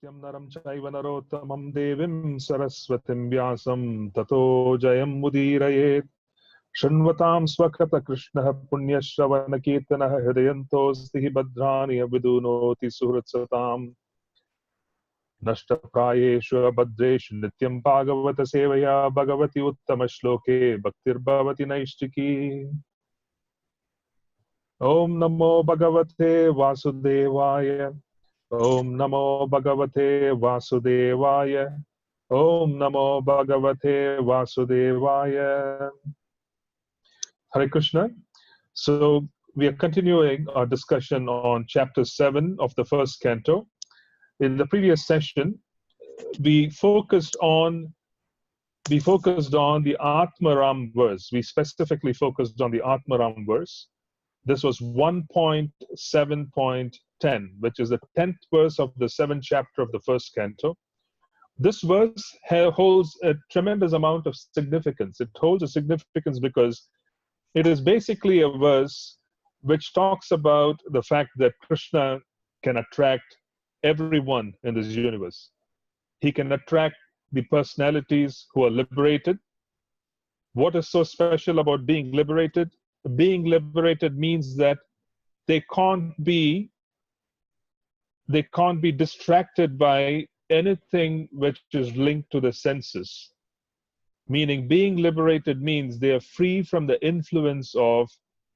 Satyam naram chaiva narottamam devim saraswatim vyasam tato jayam mudirayet shanvatam swakata krishna punyashravana kirtana hridayantostihi badrani vidunoti suhritsatam nashta prayeshu abhadreshu nityam bhagavata sevaya bhagavati uttama shloke bhaktir bhavati naishtiki. Om namo bhagavate vasudevaya. Om Namo Bhagavate Vasudevaya. Om Namo Bhagavate Vasudevaya. Hare Krishna. So we are continuing our discussion on chapter 7 of the first canto. In the previous session, we focused on the Atmaram verse. We specifically focused on the Atmaram verse. This was 1.7.10, which is the 10th verse of the 7th chapter of the first canto. This verse holds a tremendous amount of significance. It holds a significance because it is basically a verse which talks about the fact that Krishna can attract everyone in this universe. He can attract the personalities who are liberated. What is so special about being liberated? Being liberated means that they can't be distracted by anything which is linked to the senses. Meaning being liberated means they are free from the influence of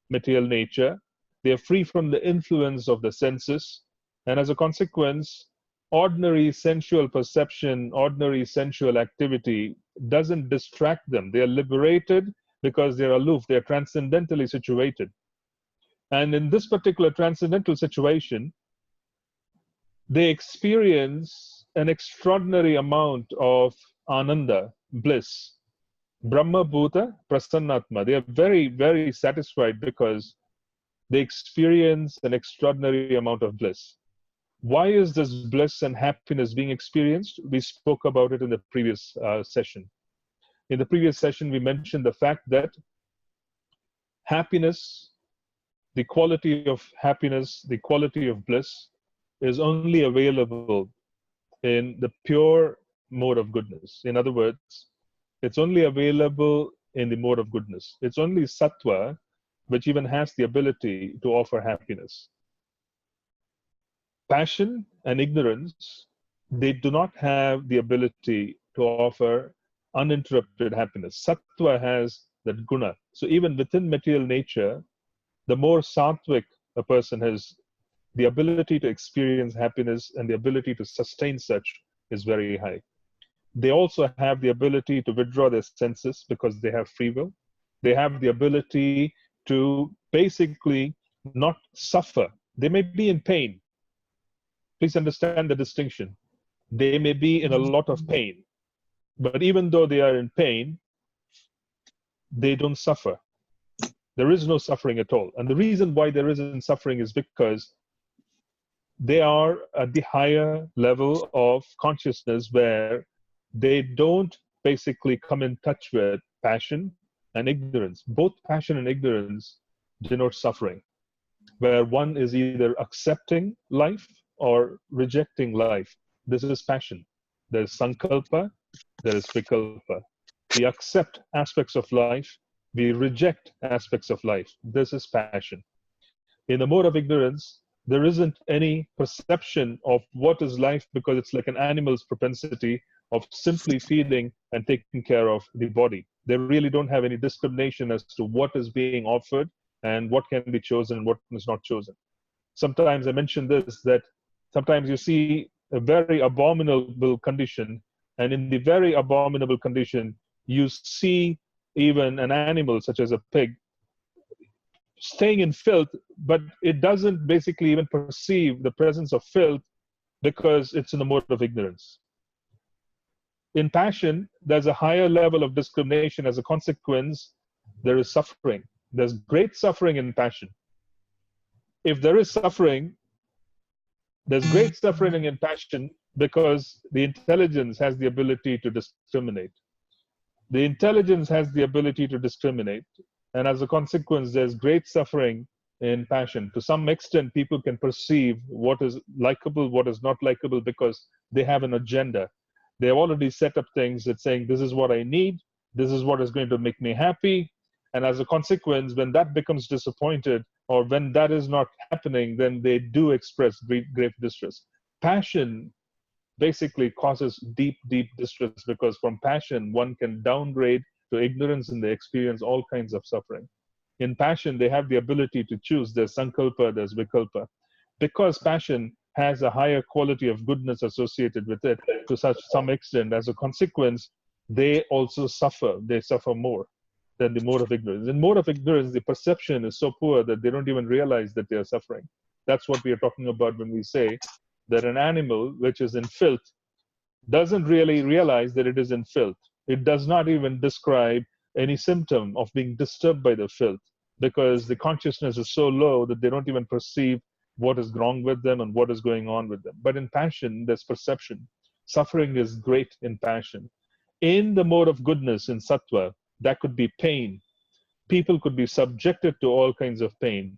material nature, they are free from the influence of the senses, and as a consequence, ordinary sensual perception, ordinary sensual activity doesn't distract them. They are liberated because they're aloof, they're transcendentally situated. And in this particular transcendental situation, they experience an extraordinary amount of ananda, bliss. Brahma Bhuta Prasannatma. They are very, very satisfied because they experience an extraordinary amount of bliss. Why is this bliss and happiness being experienced? We spoke about it in the previous session. In the previous session, we mentioned the fact that happiness, the quality of happiness, the quality of bliss is only available in the pure mode of goodness. In other words, it's only available in the mode of goodness. It's only sattva which even has the ability to offer happiness. Passion and ignorance, they do not have the ability to offer uninterrupted happiness. Sattva has that guna. So even within material nature, the more sattvic a person has, the ability to experience happiness and the ability to sustain such is very high. They also have the ability to withdraw their senses because they have free will. They have the ability to basically not suffer. They may be in pain. Please understand the distinction. They may be in a lot of pain, but even though they are in pain, they don't suffer. There is no suffering at all. And the reason why there isn't suffering is because they are at the higher level of consciousness where they don't basically come in touch with passion and ignorance. Both passion and ignorance denote suffering, where one is either accepting life or rejecting life. This is passion. There is sankalpa, there is vikalpa. We accept aspects of life, we reject aspects of life. This is passion. In the mode of ignorance, there isn't any perception of what is life because it's like an animal's propensity of simply feeding and taking care of the body. They really don't have any discrimination as to what is being offered and what can be chosen and what is not chosen. Sometimes I mentioned this, that sometimes you see a very abominable condition, and in the very abominable condition, you see even an animal such as a pig staying in filth, but it doesn't basically even perceive the presence of filth because it's in the mode of ignorance. In passion, there's a higher level of discrimination. As a consequence, there is suffering. There's great suffering in passion. If there is suffering, there's great suffering in passion because the intelligence has the ability to discriminate. The intelligence has the ability to discriminate, and as a consequence, there's great suffering in passion. To some extent, people can perceive what is likable, what is not likable, because they have an agenda. They have already set up things that saying, this is what I need, this is what is going to make me happy. And as a consequence, when that becomes disappointed, or when that is not happening, then they do express great distress. Passion basically causes deep, deep distress, because from passion, one can downgrade to ignorance, and they experience all kinds of suffering. In passion, they have the ability to choose. There's sankalpa, there's vikalpa. Because passion has a higher quality of goodness associated with it to some extent, as a consequence, they also suffer. They suffer more than the mode of ignorance. In mode of ignorance, the perception is so poor that they don't even realize that they are suffering. That's what we are talking about when we say that an animal which is in filth doesn't really realize that it is in filth. It does not even describe any symptom of being disturbed by the filth, because the consciousness is so low that they don't even perceive what is wrong with them and what is going on with them. But in passion, there's perception. Suffering is great in passion. In the mode of goodness, in sattva, that could be pain. People could be subjected to all kinds of pain.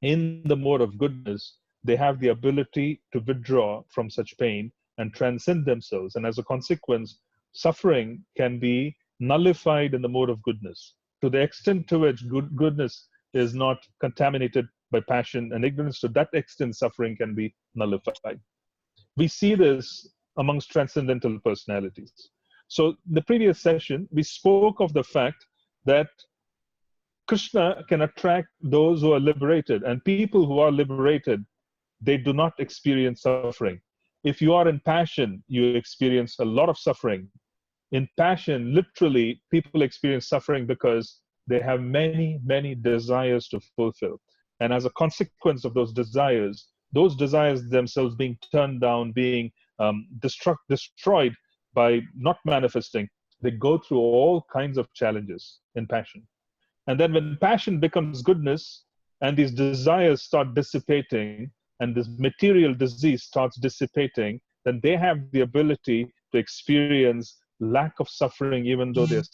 In the mode of goodness, they have the ability to withdraw from such pain and transcend themselves. And as a consequence, suffering can be nullified in the mode of goodness, to the extent to which goodness is not contaminated by passion and ignorance. To that extent, suffering can be nullified. We see this amongst transcendental personalities. So in the previous session, we spoke of the fact that Krishna can attract those who are liberated, and people who are liberated, they do not experience suffering. If you are in passion, you experience a lot of suffering. In passion, literally, people experience suffering because they have many, many desires to fulfill. And as a consequence of those desires themselves being turned down, being destroyed by not manifesting, they go through all kinds of challenges in passion. And then when passion becomes goodness and these desires start dissipating and this material disease starts dissipating, then they have the ability to experience lack of suffering, even though there's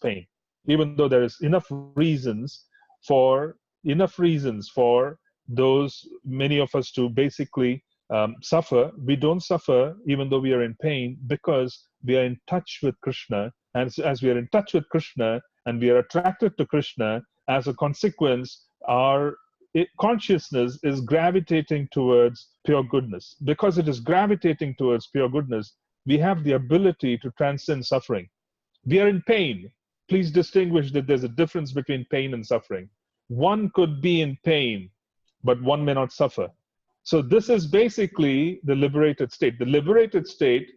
pain, even though there is enough reasons for those, many of us, to basically suffer. We don't suffer even though we are in pain, because we are in touch with Krishna. And as we are in touch with Krishna and we are attracted to Krishna, as a consequence, our consciousness is gravitating towards pure goodness. Because it is gravitating towards pure goodness, we have the ability to transcend suffering. We are in pain. Please distinguish that there's a difference between pain and suffering. One could be in pain, but one may not suffer. So this is basically the liberated state. The liberated state,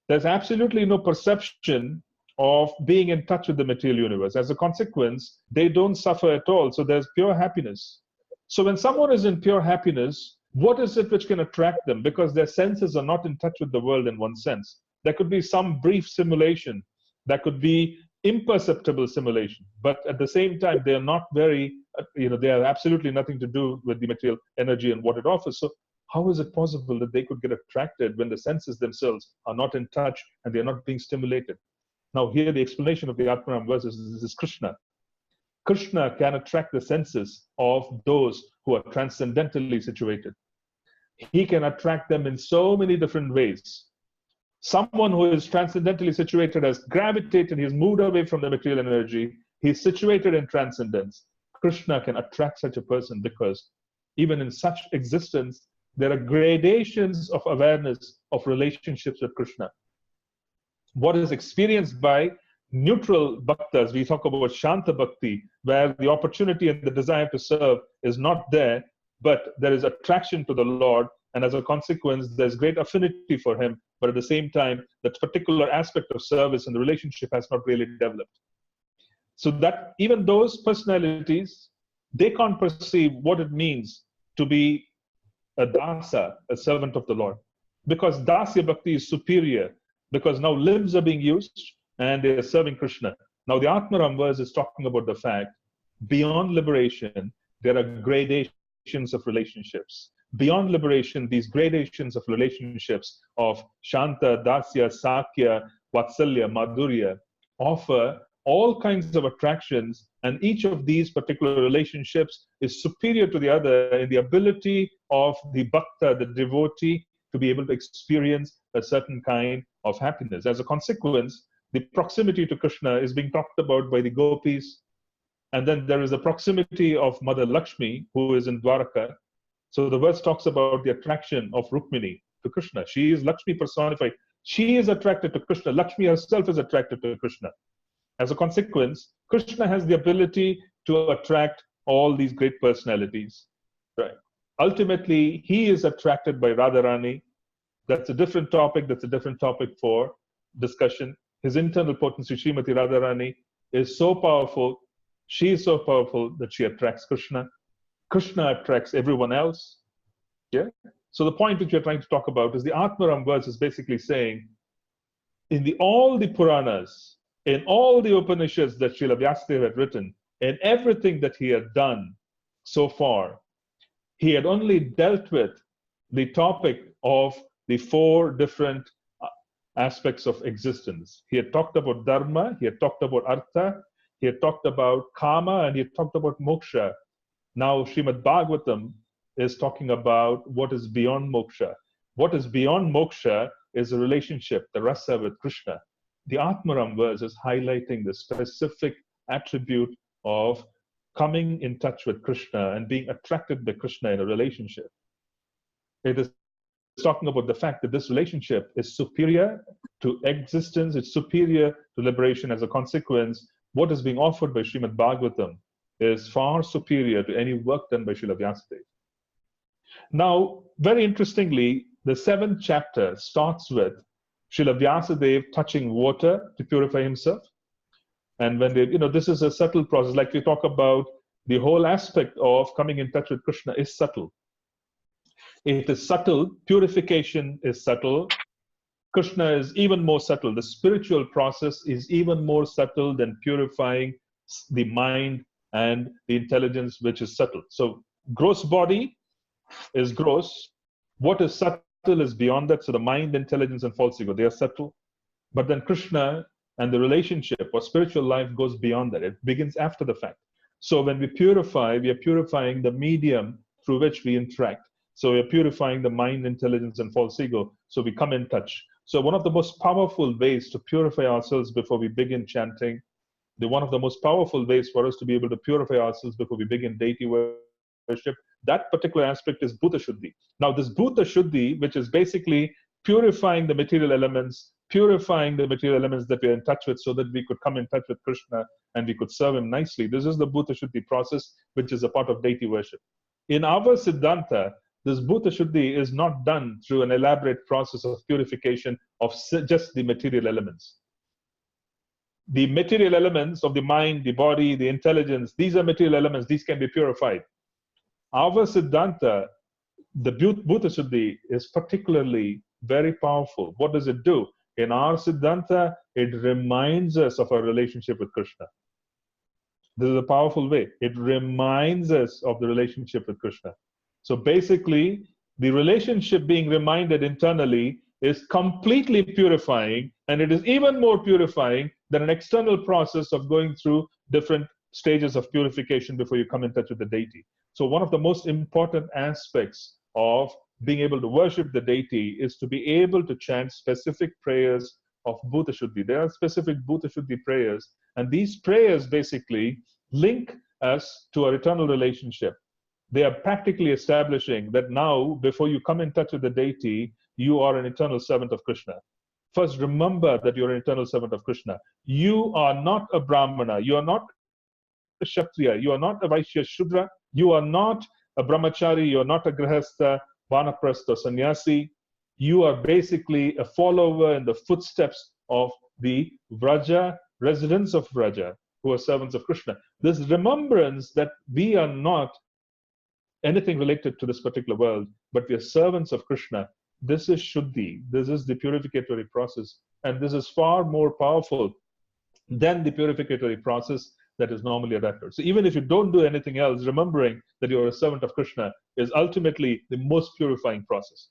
there's absolutely no perception of being in touch with the material universe. As a consequence, they don't suffer at all. So there's pure happiness. So when someone is in pure happiness, what is it which can attract them? Because their senses are not in touch with the world in one sense. There could be some brief simulation. That could be imperceptible simulation. But at the same time, they are not very, they have absolutely nothing to do with the material energy and what it offers. So how is it possible that they could get attracted when the senses themselves are not in touch and they are not being stimulated? Now here the explanation of the Atmanam verse is Krishna. Krishna can attract the senses of those who are transcendentally situated. He can attract them in so many different ways. Someone who is transcendentally situated has gravitated, he's moved away from the material energy, he's situated in transcendence. Krishna can attract such a person because even in such existence, there are gradations of awareness of relationships with Krishna. What is experienced by neutral bhaktas, we talk about Shanta Bhakti, where the opportunity and the desire to serve is not there, but there is attraction to the Lord, and as a consequence, there's great affinity for him, but at the same time, that particular aspect of service and the relationship has not really developed. So that even those personalities, they can't perceive what it means to be a dasa, a servant of the Lord. Because dasya bhakti is superior, because now limbs are being used and they are serving Krishna. Now the Atmaram verse is talking about the fact, beyond liberation, there are gradations of relationships. Beyond liberation, these gradations of relationships of Shanta, Dasya, Sakya, Vatsalya, Madhurya offer all kinds of attractions, and each of these particular relationships is superior to the other in the ability of the bhakta, the devotee, to be able to experience a certain kind of happiness. As a consequence, the proximity to Krishna is being talked about by the gopis, and then there is the proximity of Mother Lakshmi, who is in Dwaraka. So the verse talks about the attraction of Rukmini to Krishna. She is Lakshmi personified. She is attracted to Krishna. Lakshmi herself is attracted to Krishna. As a consequence, Krishna has the ability to attract all these great personalities. Right. Ultimately, he is attracted by Radharani. That's a different topic. That's a different topic for discussion. His internal potency, Srimati Radharani, is so powerful. She is so powerful that she attracts Krishna. Krishna attracts everyone else. Yeah. So the point which we're trying to talk about is the Atmaram verse is basically saying, in all the Puranas, in all the Upanishads that Srila Vyasadeva had written, in everything that he had done so far, he had only dealt with the topic of the four different aspects of existence. He had talked about dharma, he had talked about artha, he had talked about kama, and he had talked about moksha. Now Srimad Bhagavatam is talking about what is beyond moksha. What is beyond moksha is a relationship, the rasa with Krishna. The Atmaram verse is highlighting the specific attribute of coming in touch with Krishna and being attracted by Krishna in a relationship. It is talking about the fact that this relationship is superior to existence, it's superior to liberation. As a consequence, what is being offered by Srimad Bhagavatam is far superior to any work done by Srila Vyasadeva. Now, very interestingly, the 7th chapter starts with Srila Vyasadeva touching water to purify himself. And when they, this is a subtle process, like we talk about, the whole aspect of coming in touch with Krishna is subtle. It is subtle, purification is subtle, Krishna is even more subtle. The spiritual process is even more subtle than purifying the mind and the intelligence, which is subtle. So gross body is gross. What is subtle is beyond that. So the mind, intelligence, and false ego, they are subtle. But then Krishna and the relationship or spiritual life goes beyond that. It begins after the fact. So when we purify, we are purifying the medium through which we interact. So we are purifying the mind, intelligence, and false ego. So we come in touch. So one of the most powerful ways to purify ourselves before we begin chanting, one of the most powerful ways for us to be able to purify ourselves before we begin deity worship, that particular aspect is Bhuta Shuddhi. Now this Bhuta Shuddhi, which is basically purifying the material elements that we're in touch with so that we could come in touch with Krishna and we could serve him nicely. This is the Bhuta Shuddhi process, which is a part of deity worship. In our Siddhanta, this Bhuta Shuddhi is not done through an elaborate process of purification of just the material elements. The material elements of the mind, the body, the intelligence, these are material elements, these can be purified. Our Siddhanta, the Bhuta Shuddhi, is particularly very powerful. What does it do? In our Siddhanta, it reminds us of our relationship with Krishna. This is a powerful way. It reminds us of the relationship with Krishna. So basically, the relationship being reminded internally is completely purifying, and it is even more purifying than an external process of going through different stages of purification before you come in touch with the deity. So one of the most important aspects of being able to worship the deity is to be able to chant specific prayers of Bhuta Shuddhi. There are specific Bhuta Shuddhi prayers, and these prayers basically link us to our eternal relationship. They are practically establishing that now, before you come in touch with the deity, you are an eternal servant of Krishna. First, remember that you're an eternal servant of Krishna. You are not a Brahmana. You are not a Kshatriya. You are not a Vaishya Shudra. You are not a Brahmachari. You are not a Grihastha, Vanaprastha, Sannyasi. You are basically a follower in the footsteps of the Vraja, residents of Vraja, who are servants of Krishna. This remembrance that we are not anything related to this particular world, but we are servants of Krishna. This is Shuddhi. This is the purificatory process. And this is far more powerful than the purificatory process that is normally adapted. So even if you don't do anything else, remembering that you're a servant of Krishna is ultimately the most purifying process.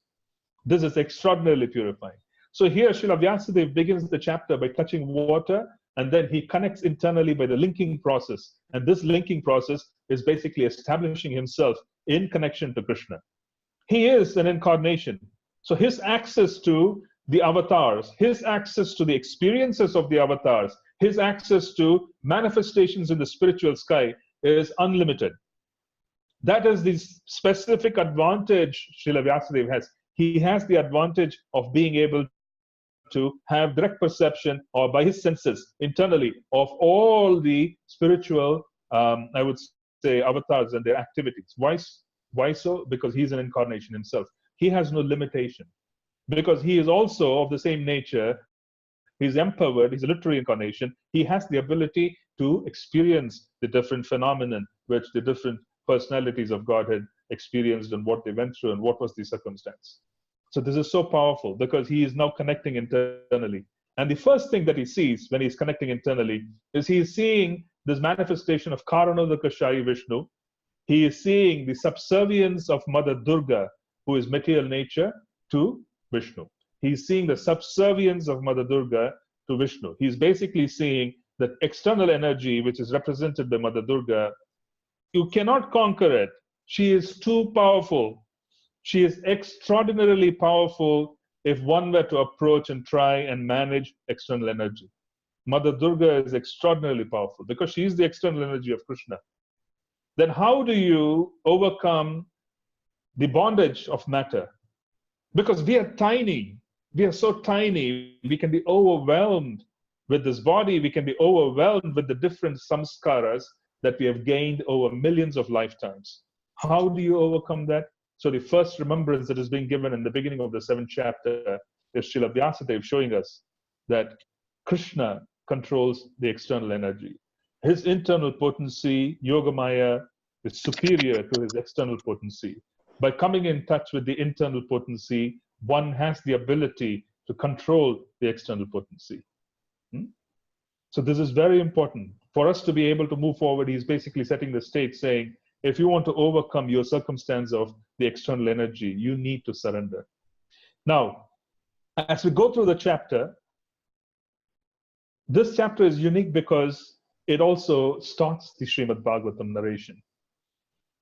This is extraordinarily purifying. So here Srila Vyasadeva begins the chapter by touching water and then he connects internally by the linking process. And this linking process is basically establishing himself in connection to Krishna. He is an incarnation. So his access to the avatars, his access to the experiences of the avatars, his access to manifestations in the spiritual sky is unlimited. That is the specific advantage Srila Vyasadeva has. He has the advantage of being able to have direct perception, or by his senses internally, of all the spiritual, I would say, avatars and their activities. Why so? Because he's an incarnation himself. He has no limitation. Because he is also of the same nature, he's empowered, he's a literary incarnation. He has the ability to experience the different phenomenon which the different personalities of Godhead experienced and what they went through and what was the circumstance. So this is so powerful because he is now connecting internally. And the first thing that he sees when he's connecting internally is he is seeing this manifestation of Karanodakashayi Vishnu. He is seeing the subservience of Mother Durga, who is material nature, to Vishnu. He's seeing the subservience of Mother Durga to Vishnu. He's basically seeing that external energy, which is represented by Mother Durga, you cannot conquer it. She is too powerful. She is extraordinarily powerful if one were to approach and try and manage external energy. Mother Durga is extraordinarily powerful because she is the external energy of Krishna. Then how do you overcome the bondage of matter? Because we are tiny. We are so tiny. We can be overwhelmed with this body. We can be overwhelmed with the different samskaras that we have gained over millions of lifetimes. How do you overcome that? So the first remembrance that is being given in the beginning of the 7th chapter is Srila Vyasadeva showing us that Krishna controls the external energy. His internal potency, Yogamaya, is superior to his external potency. By coming in touch with the internal potency, one has the ability to control the external potency. So this is very important. For us to be able to move forward, he's basically setting the stage saying, if you want to overcome your circumstance of the external energy, you need to surrender. Now, as we go through the chapter, this chapter is unique because it also starts the Srimad Bhagavatam narration.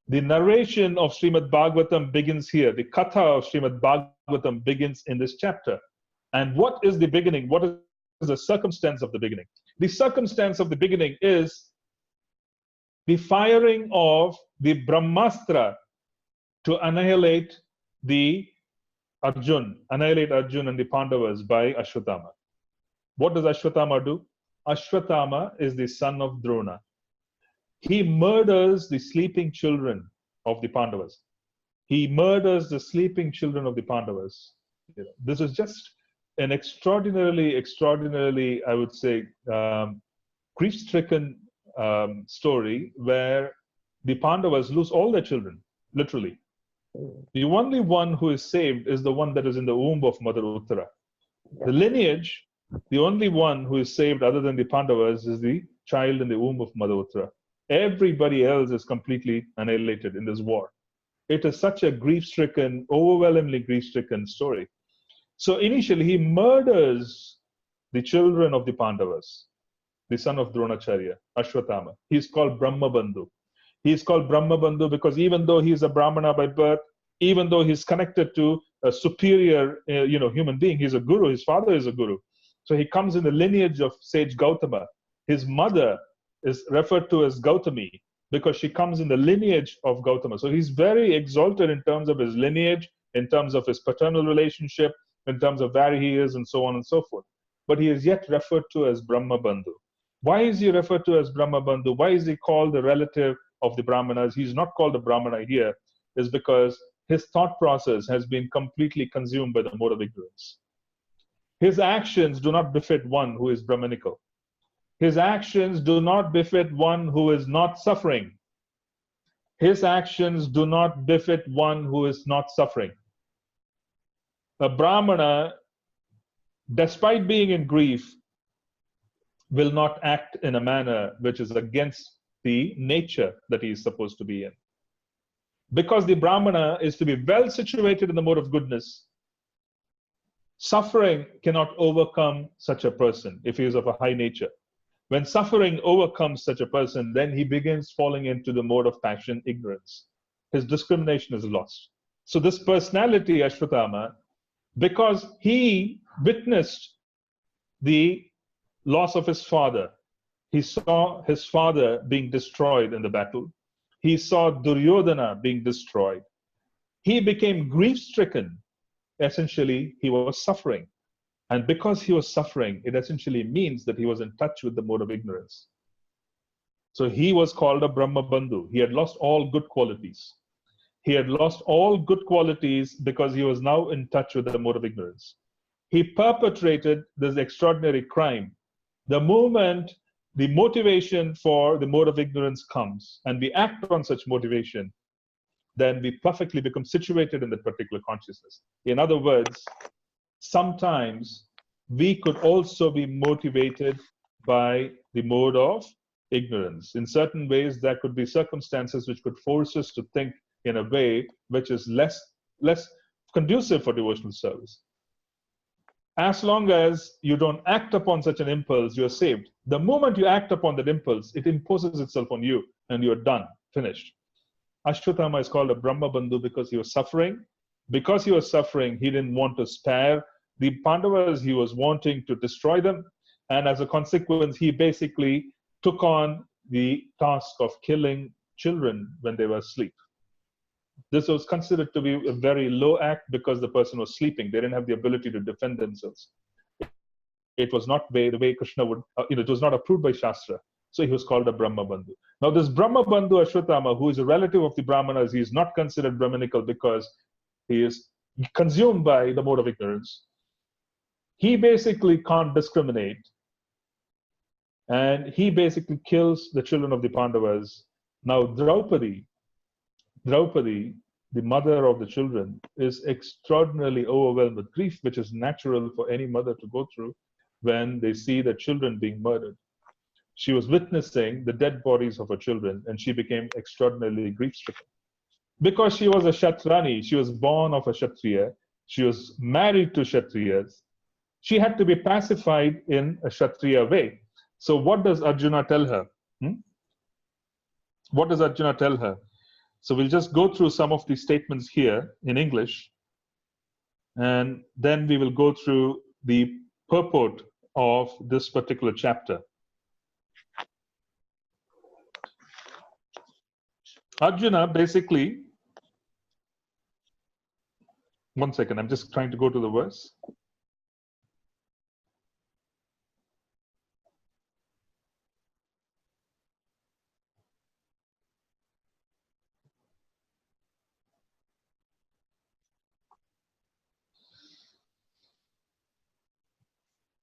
The narration of Srimad Bhagavatam begins here. The katha of Srimad Bhagavatam begins in this chapter. And what is the beginning? What is the circumstance of the beginning? The circumstance of the beginning is the firing of the Brahmastra to annihilate Arjun and the Pandavas by Ashwatthama. What does Ashwatthama do? Ashwatthama is the son of Drona. He murders the sleeping children of the Pandavas. He murders the sleeping children of the Pandavas. This is just an extraordinarily, I would say, grief-stricken story where the Pandavas lose all their children, literally. The only one who is saved is the one that is in the womb of Mother Uttara. The lineage, the only one who is saved other than the Pandavas is the child in the womb of Mother Uttara. Everybody else is completely annihilated in this war. It is such a grief-stricken, overwhelmingly grief-stricken story. So initially, he murders the children of the Pandavas, the son of Dronacharya, Ashwatthama. He is called Brahmabandhu. He is called Brahmabandhu because even though he is a Brahmana by birth, even though he's connected to a superior human being, he's a guru, his father is a guru. So he comes in the lineage of sage Gautama. His mother is referred to as Gautami because she comes in the lineage of Gautama. So he's very exalted in terms of his lineage, in terms of his paternal relationship, in terms of where he is, and so on and so forth. But he is yet referred to as Brahmabandhu. Why is he referred to as Brahmabandhu? Why is he called the relative of the Brahmanas? He's not called a Brahmana here, is because his thought process has been completely consumed by the mode of ignorance. His actions do not befit one who is Brahmanical. His actions do not befit one who is not suffering. His actions do not befit one who is not suffering. A Brahmana, despite being in grief, will not act in a manner which is against the nature that he is supposed to be in. Because the Brahmana is to be well situated in the mode of goodness, suffering cannot overcome such a person if he is of a high nature. When suffering overcomes such a person, then he begins falling into the mode of passion, ignorance. His discrimination is lost. So this personality, Ashwatthama, because he witnessed the loss of his father, he saw his father being destroyed in the battle. He saw Duryodhana being destroyed. He became grief-stricken. Essentially, he was suffering. And because he was suffering, it essentially means that he was in touch with the mode of ignorance. So he was called a Brahma Bandhu. He had lost all good qualities. He had lost all good qualities because he was now in touch with the mode of ignorance. He perpetrated this extraordinary crime. The moment the motivation for the mode of ignorance comes and we act on such motivation, then we perfectly become situated in that particular consciousness. In other words, sometimes we could also be motivated by the mode of ignorance. In certain ways, there could be circumstances which could force us to think in a way which is less conducive for devotional service. As long as you don't act upon such an impulse, you're saved. The moment you act upon that impulse, it imposes itself on you and you're done, finished. Ashwatthama is called a Brahma Bandhu because he was suffering. Because he was suffering, he didn't want to spare the Pandavas, he was wanting to destroy them. And as a consequence, he basically took on the task of killing children when they were asleep. This was considered to be a very low act because the person was sleeping. They didn't have the ability to defend themselves. It was not the way Krishna would, it was not approved by Shastra. So he was called a Brahma Bandhu. Now this Brahma Bandhu Ashwatthama, who is a relative of the Brahmanas, he is not considered Brahmanical because he is consumed by the mode of ignorance. He basically can't discriminate. And he basically kills the children of the Pandavas. Now Draupadi, the mother of the children, is extraordinarily overwhelmed with grief, which is natural for any mother to go through when they see their children being murdered. She was witnessing the dead bodies of her children, and she became extraordinarily grief-stricken. Because she was a Kshatrani, she was born of a Kshatriya, she was married to Kshatriyas, she had to be pacified in a Kshatriya way. So what does Arjuna tell her? What does Arjuna tell her? So we'll just go through some of these statements here in English, and then we will go through the purport of this particular chapter. Arjuna basically, one second, I'm just trying to go to the verse.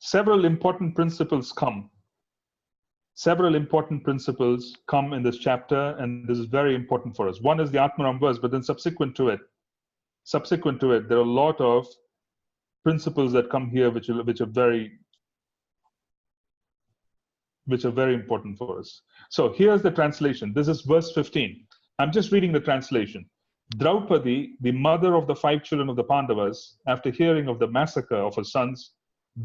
Several important principles come. Several important principles come in this chapter, and this is very important for us. One is the Atmaram verse, but then subsequent to it, there are a lot of principles that come here which are very important for us. So here's the translation. This is verse 15. I'm just reading the translation. Draupadi, the mother of the 5 children of the Pandavas, after hearing of the massacre of her sons,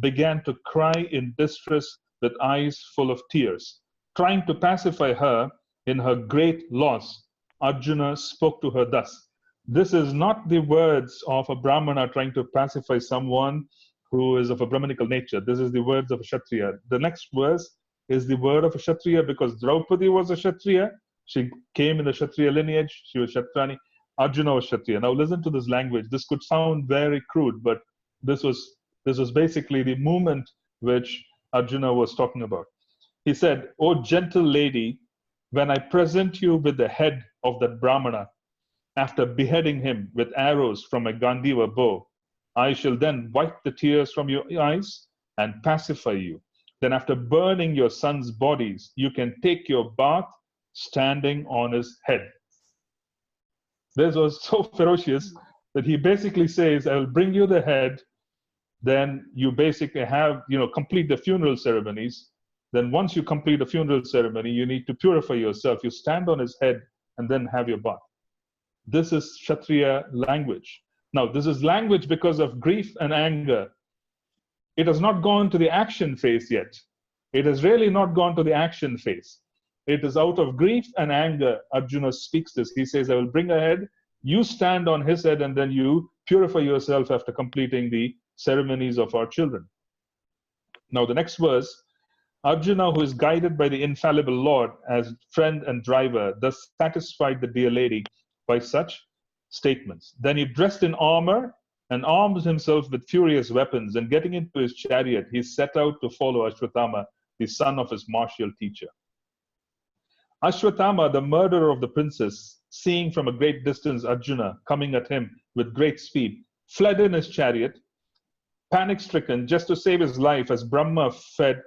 began to cry in distress with eyes full of tears. Trying to pacify her in her great loss, Arjuna spoke to her thus. This is not the words of a Brahmana trying to pacify someone who is of a Brahmanical nature. This is the words of a Kshatriya. The next verse is the word of a Kshatriya because Draupadi was a Kshatriya. She came in the Kshatriya lineage. She was Kshatrani. Arjuna was Kshatriya. Now listen to this language. This could sound very crude, but this was basically the movement which Arjuna was talking about. He said, "O gentle lady, when I present you with the head of that Brahmana, after beheading him with arrows from a Gandiva bow, I shall then wipe the tears from your eyes and pacify you. Then after burning your sons' bodies, you can take your bath standing on his head." This was so ferocious that he basically says, I will bring you the head, then you basically have, complete the funeral ceremonies. Then once you complete the funeral ceremony, you need to purify yourself. You stand on his head and then have your bath. This is Kshatriya language. Now, this is language because of grief and anger. It has not gone to the action phase yet. It has really not gone to the action phase. It is out of grief and anger. Arjuna speaks this. He says, I will bring a head. You stand on his head, and then you purify yourself after completing the ceremonies of our children. Now, the next verse, Arjuna, who is guided by the infallible Lord as friend and driver, thus satisfied the dear lady by such statements. Then he dressed in armor and armed himself with furious weapons, and getting into his chariot, he set out to follow Ashwatthama, the son of his martial teacher. Ashwatthama, the murderer of the princess, seeing from a great distance Arjuna coming at him with great speed, fled in his chariot, panic-stricken, just to save his life, as Brahma fled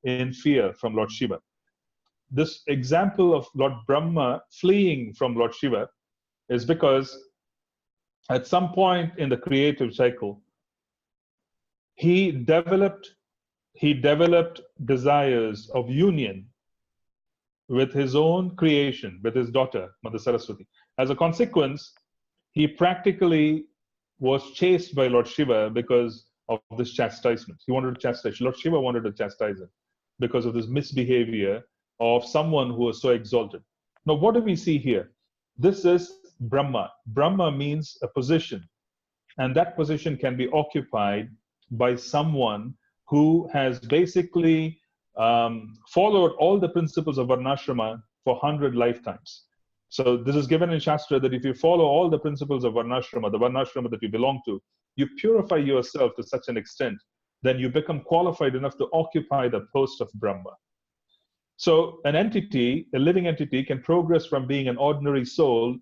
in fear from Lord Shiva. This example of Lord Brahma fleeing from Lord Shiva is because at some point in the creative cycle, he developed desires of union with his own creation, with his daughter, Mother Saraswati. As a consequence, he practically was chased by Lord Shiva because of this chastisement. He wanted to chastise. Lord Shiva wanted to chastise him because of this misbehavior of someone who was so exalted. Now, what do we see here? This is Brahma. Brahma means a position, and that position can be occupied by someone who has basically followed all the principles of Varnashrama for 100 lifetimes. So this is given in Shastra that if you follow all the principles of Varnashrama, the Varnashrama that you belong to, you purify yourself to such an extent, then you become qualified enough to occupy the post of Brahma. So an entity, a living entity, can progress from being an ordinary soul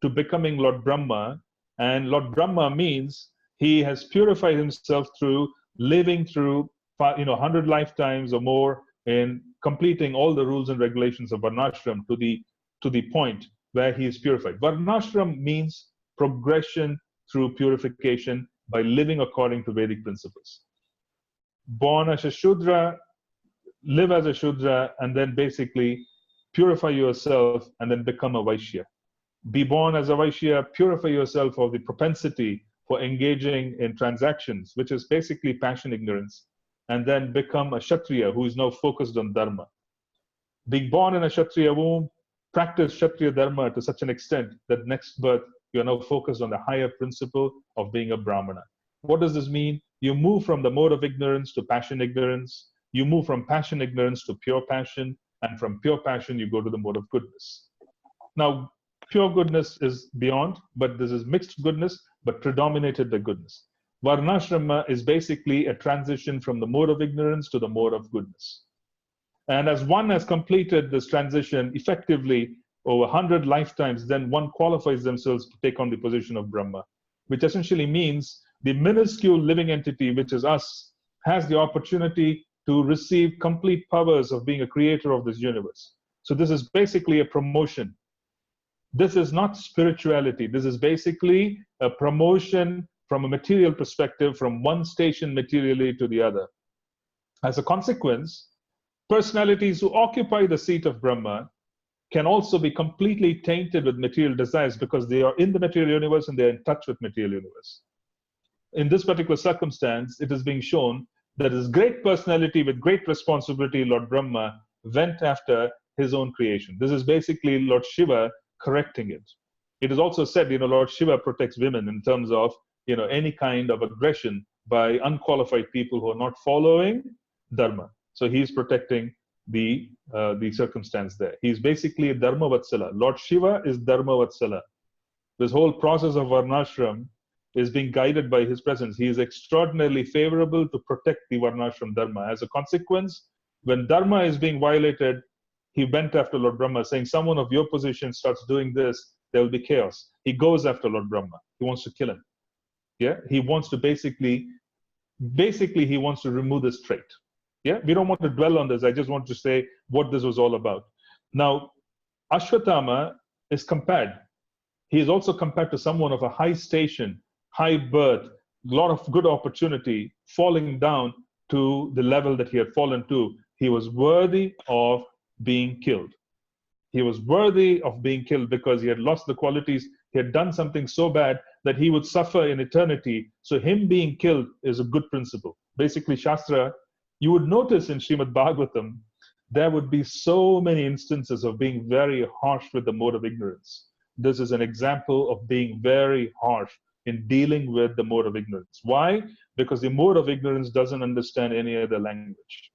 to becoming Lord Brahma. And Lord Brahma means he has purified himself through living through 100 lifetimes or more in completing all the rules and regulations of Varnashram to the point where he is purified. Varnashram means progression through purification by living according to Vedic principles. Born as a Shudra, live as a Shudra, and then basically purify yourself and then become a Vaishya. Be born as a Vaishya, purify yourself of the propensity for engaging in transactions, which is basically passion ignorance, and then become a Kshatriya who is now focused on Dharma. Being born in a Kshatriya womb, practice Kshatriya Dharma to such an extent that next birth you are now focused on the higher principle of being a Brahmana. What does this mean? You move from the mode of ignorance to passion ignorance. You move from passion ignorance to pure passion, and from pure passion you go to the mode of goodness. Now, pure goodness is beyond, but this is mixed goodness, but predominated by goodness. Varnashrama is basically a transition from the mode of ignorance to the mode of goodness. And as one has completed this transition effectively over 100 lifetimes, then one qualifies themselves to take on the position of Brahma, which essentially means the minuscule living entity, which is us, has the opportunity to receive complete powers of being a creator of this universe. So this is basically a promotion. This is not spirituality. This is basically a promotion from a material perspective, from one station materially to the other. As a consequence, personalities who occupy the seat of Brahma can also be completely tainted with material desires because they are in the material universe and they're in touch with material universe. In this particular circumstance, it is being shown that this great personality with great responsibility, Lord Brahma, went after his own creation. This is basically Lord Shiva correcting it. It is also said, Lord Shiva protects women in terms of, any kind of aggression by unqualified people who are not following Dharma. So he's protecting the circumstance there. He's basically a Dharma Vatsala. Lord Shiva is Dharma Vatsala. This whole process of Varnashram is being guided by his presence. He is extraordinarily favorable to protect the Varnashram Dharma. As a consequence, when Dharma is being violated, he went after Lord Brahma, saying, someone of your position starts doing this, there will be chaos. He goes after Lord Brahma. He wants to kill him. Yeah, he wants to basically he wants to remove this trait. Yeah, we don't want to dwell on this. I just want to say what this was all about. Now, Ashwatthama is compared. He is also compared to someone of a high station, high birth, a lot of good opportunity, falling down to the level that he had fallen to. He was worthy of being killed. He was worthy of being killed because he had lost the qualities. He had done something so bad that he would suffer in eternity. So him being killed is a good principle. Basically, Shastra You would notice in Srimad Bhagavatam, there would be so many instances of being very harsh with the mode of ignorance. This is an example of being very harsh in dealing with the mode of ignorance. Why? Because the mode of ignorance doesn't understand any other language.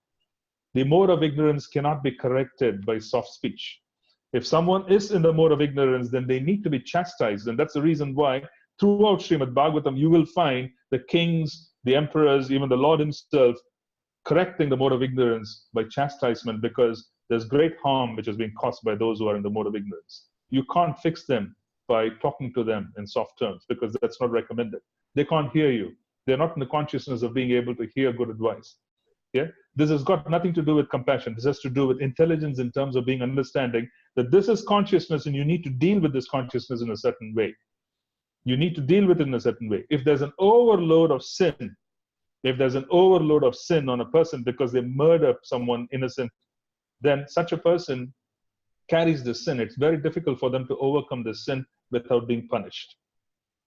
The mode of ignorance cannot be corrected by soft speech. If someone is in the mode of ignorance, then they need to be chastised. And that's the reason why throughout Srimad Bhagavatam, you will find the kings, the emperors, even the Lord himself, correcting the mode of ignorance by chastisement, because there's great harm which is being caused by those who are in the mode of ignorance. You can't fix them by talking to them in soft terms, because that's not recommended. They can't hear you. They're not in the consciousness of being able to hear good advice. Yeah, this has got nothing to do with compassion. This has to do with intelligence in terms of being understanding that this is consciousness and you need to deal with this consciousness in a certain way. You need to deal with it in a certain way. If there's an overload of sin, on a person because they murder someone innocent, then such a person carries the sin. It's very difficult for them to overcome the sin without being punished.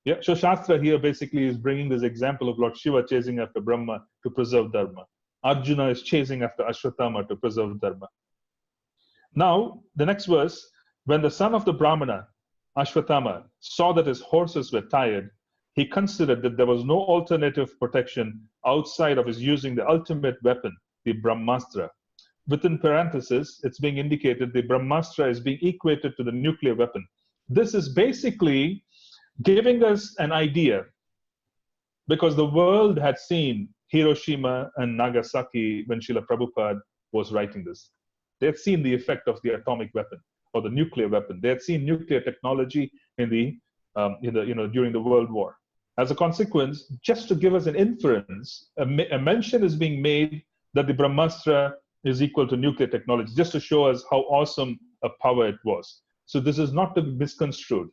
Yeah, so Shastra here basically is bringing this example of Lord Shiva chasing after Brahma to preserve Dharma. Arjuna is chasing after Ashwatthama to preserve Dharma. Now, the next verse, when the son of the Brahmana, Ashwatthama, saw that his horses were tired, he considered that there was no alternative protection outside of his using the ultimate weapon, the Brahmastra. Within parentheses, it's being indicated the Brahmastra is being equated to the nuclear weapon. This is basically giving us an idea, because the world had seen Hiroshima and Nagasaki when Srila Prabhupada was writing this. They had seen the effect of the atomic weapon or the nuclear weapon. They had seen nuclear technology during the World War. As a consequence, just to give us an inference, a mention is being made that the Brahmastra is equal to nuclear technology, just to show us how awesome a power it was. So this is not to be misconstrued.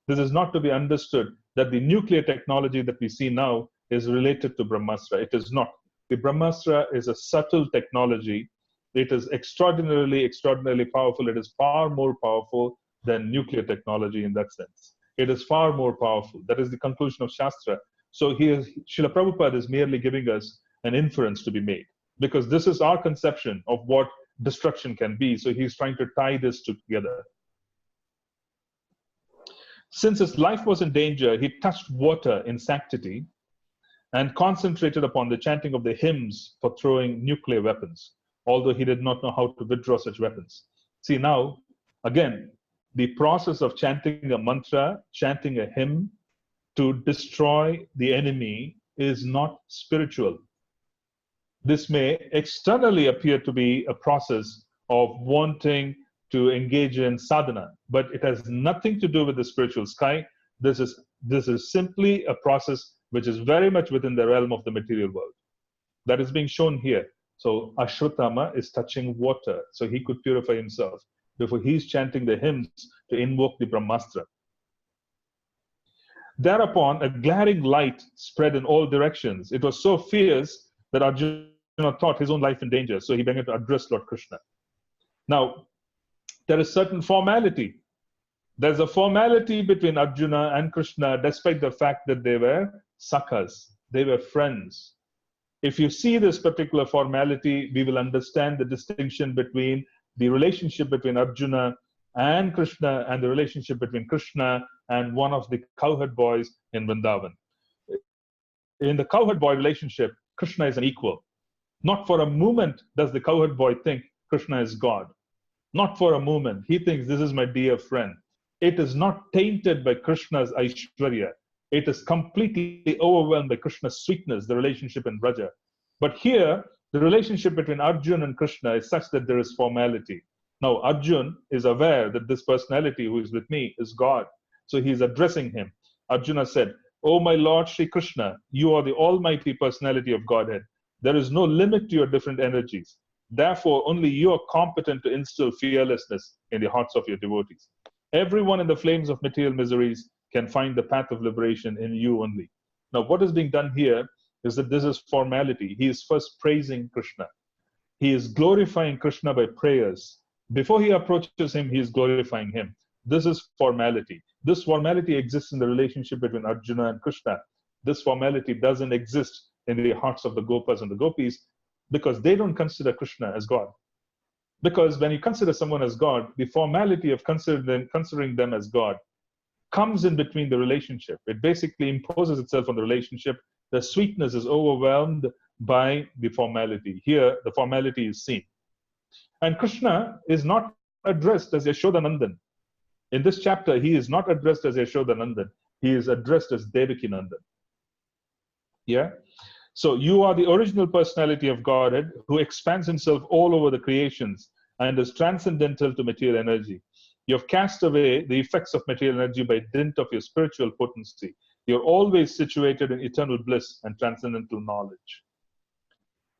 This is not to be understood that the nuclear technology that we see now is related to Brahmastra. It is not. The Brahmastra is a subtle technology. It is extraordinarily, extraordinarily powerful. It is far more powerful than nuclear technology in that sense. It is far more powerful. That is the conclusion of Shastra. So here, Srila Prabhupada is merely giving us an inference to be made, because this is our conception of what destruction can be. So he's trying to tie this together. Since his life was in danger, he touched water in sanctity and concentrated upon the chanting of the hymns for throwing nuclear weapons, although he did not know how to withdraw such weapons. See now, again, the process of chanting a mantra, chanting a hymn to destroy the enemy is not spiritual. This may externally appear to be a process of wanting to engage in sadhana, but it has nothing to do with the spiritual sky. This is simply a process which is very much within the realm of the material world. That is being shown here. So Ashwatthama is touching water, so he could purify himself before he's chanting the hymns to invoke the Brahmastra. Thereupon, a glaring light spread in all directions. It was so fierce that Arjuna thought his own life in danger, so he began to address Lord Krishna. Now, there is certain formality. There's a formality between Arjuna and Krishna, despite the fact that they were sakhas, they were friends. If you see this particular formality, we will understand the distinction between the relationship between Arjuna and Krishna and the relationship between Krishna and one of the cowherd boys in Vrindavan. In the cowherd boy relationship, Krishna is an equal. Not for a moment does the cowherd boy think Krishna is God. Not for a moment. He thinks, this is my dear friend. It is not tainted by Krishna's Aishwarya. It is completely overwhelmed by Krishna's sweetness, the relationship in Braja. But here, the relationship between Arjuna and Krishna is such that there is formality. Now, Arjuna is aware that this personality who is with me is God. So he is addressing him. Arjuna said, "O my Lord Shri Krishna, you are the almighty personality of Godhead. There is no limit to your different energies. Therefore, only you are competent to instill fearlessness in the hearts of your devotees. Everyone in the flames of material miseries can find the path of liberation in you only." Now, what is being done here is that this is formality. He is first praising Krishna. He is glorifying Krishna by prayers. Before he approaches him, he is glorifying him. This is formality. This formality exists in the relationship between Arjuna and Krishna. This formality doesn't exist in the hearts of the Gopas and the Gopis. because they don't consider Krishna as God. Because when you consider someone as God, the formality of considering them as God comes in between the relationship. It basically imposes itself on the relationship. The sweetness is overwhelmed by the formality. Here, the formality is seen. And Krishna is not addressed as Yashodanandan. In this chapter, he is not addressed as Yashodanandan. He is addressed as Devakinandan. Yeah? So you are the original personality of Godhead who expands himself all over the creations and is transcendental to material energy. You have cast away the effects of material energy by dint of your spiritual potency. You're always situated in eternal bliss and transcendental knowledge.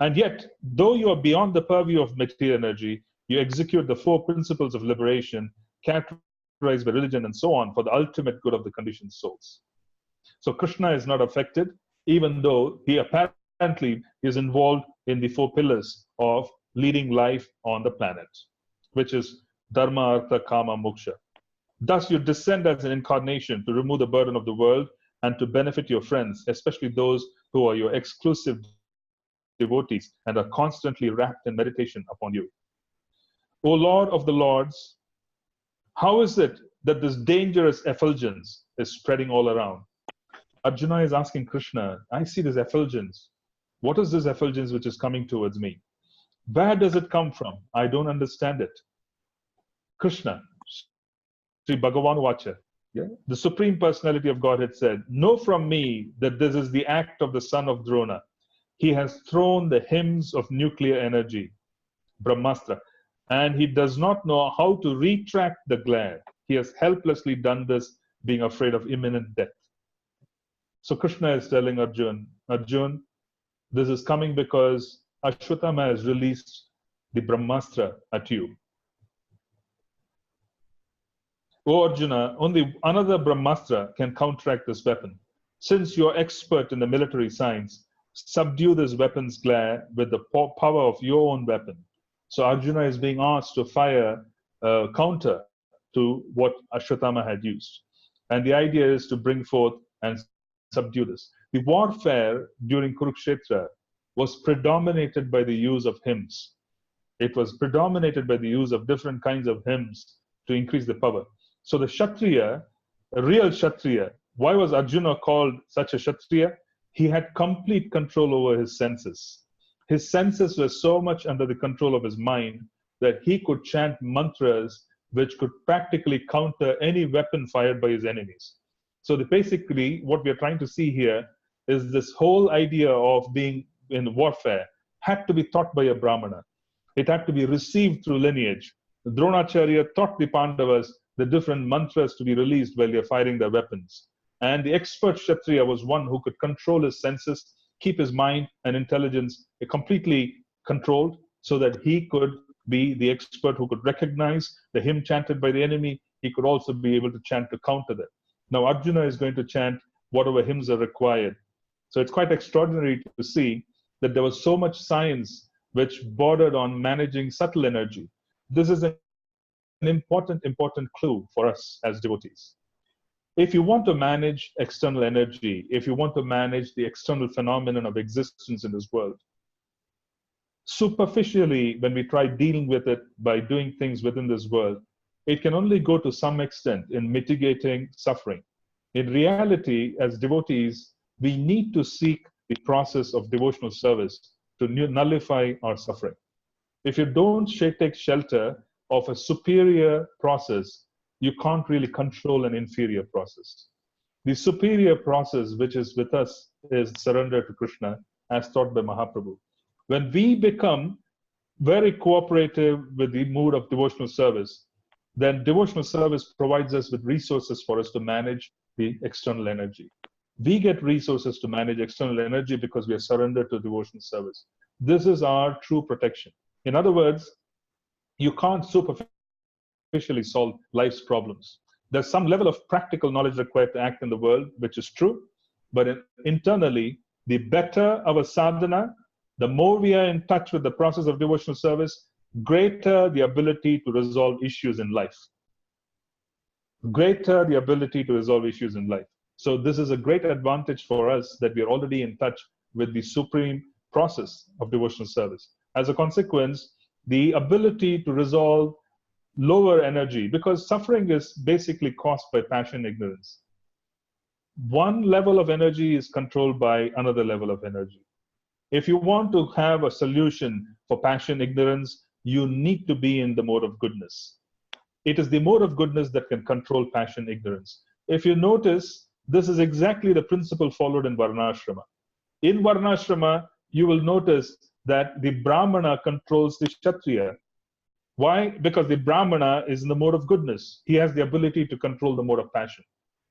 And yet, though you are beyond the purview of material energy, you execute the four principles of liberation, characterized by religion and so on, for the ultimate good of the conditioned souls. So Krishna is not affected, even though he apparently is involved in the four pillars of leading life on the planet, which is Dharma, Artha, Kama, Moksha. Thus, you descend as an incarnation to remove the burden of the world and to benefit your friends, especially those who are your exclusive devotees and are constantly wrapped in meditation upon you. O Lord of the Lords, how is it that this dangerous effulgence is spreading all around? Arjuna is asking Krishna, I see this effulgence. What is this effulgence which is coming towards me? Where does it come from? I don't understand it. Krishna, Sri Bhagavan Vacha, yeah? The Supreme Personality of Godhead said, know from me that this is the act of the Son of Droṇa. He has thrown the hymns of nuclear energy, Brahmastra, and he does not know how to retract the glare. He has helplessly done this, being afraid of imminent death. So Krishna is telling Arjun, this is coming because Ashwatthama has released the Brahmastra at you. O Arjuna, only another Brahmastra can counteract this weapon. Since you are expert in the military science, subdue this weapon's glare with the power of your own weapon. So Arjuna is being asked to fire a counter to what Ashwatthama had used. And the idea is to bring forth and subdue this. The warfare during Kurukshetra was predominated by the use of hymns. It was predominated by the use of different kinds of hymns to increase the power. So the Kshatriya, a real Kshatriya, why was Arjuna called such a Kshatriya? He had complete control over his senses. His senses were so much under the control of his mind that he could chant mantras which could practically counter any weapon fired by his enemies. So basically, what we are trying to see here is this whole idea of being in warfare had to be taught by a Brahmana. It had to be received through lineage. Dronacharya taught the Pandavas the different mantras to be released while they are firing their weapons. And the expert Kshatriya was one who could control his senses, keep his mind and intelligence completely controlled so that he could be the expert who could recognize the hymn chanted by the enemy. He could also be able to chant to counter them. Now Arjuna is going to chant whatever hymns are required. So it's quite extraordinary to see that there was so much science which bordered on managing subtle energy. This is an important clue for us as devotees. If you want to manage external energy, if you want to manage the external phenomenon of existence in this world, superficially, when we try dealing with it by doing things within this world, it can only go to some extent in mitigating suffering. In reality, as devotees, we need to seek the process of devotional service to nullify our suffering. If you don't take shelter of a superior process, you can't really control an inferior process. The superior process which is with us is surrender to Krishna, as taught by Mahaprabhu. When we become very cooperative with the mood of devotional service, then devotional service provides us with resources for us to manage the external energy. We get resources to manage external energy because we are surrendered to devotional service. This is our true protection. In other words, you can't superficially solve life's problems. There's some level of practical knowledge required to act in the world, which is true. But internally, the better our sadhana, the more we are in touch with the process of devotional service, greater the ability to resolve issues in life. Greater the ability to resolve issues in life. So this is a great advantage for us that we are already in touch with the Supreme process of devotional service. As a consequence, the ability to resolve lower energy, because suffering is basically caused by passion, ignorance. One level of energy is controlled by another level of energy. If you want to have a solution for passion, ignorance, you need to be in the mode of goodness. It is the mode of goodness that can control passion, ignorance. If you notice, this is exactly the principle followed in Varnashrama. In Varnashrama, you will notice that the Brahmana controls the Kshatriya. Why? Because the Brahmana is in the mode of goodness. He has the ability to control the mode of passion.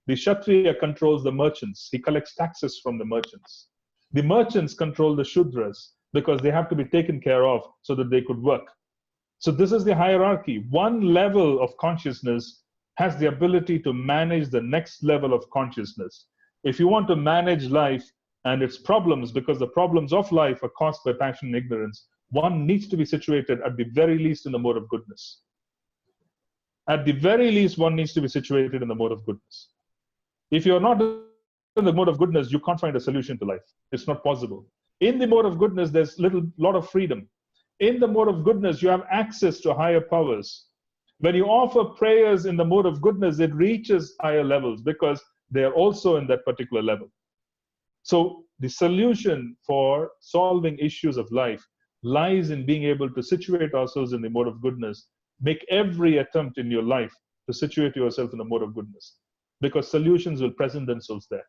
The Kshatriya controls the merchants. He collects taxes from the merchants. The merchants control the Shudras because they have to be taken care of so that they could work. So this is the hierarchy. One level of consciousness has the ability to manage the next level of consciousness. If you want to manage life and its problems, because the problems of life are caused by passion and ignorance, one needs to be situated at the very least in the mode of goodness. At the very least, one needs to be situated in the mode of goodness. If you're not in the mode of goodness, you can't find a solution to life. It's not possible. In the mode of goodness, there's lot of freedom. In the mode of goodness, you have access to higher powers. When you offer prayers in the mode of goodness, it reaches higher levels because they are also in that particular level. So the solution for solving issues of life lies in being able to situate ourselves in the mode of goodness. Make every attempt in your life to situate yourself in the mode of goodness, because solutions will present themselves there.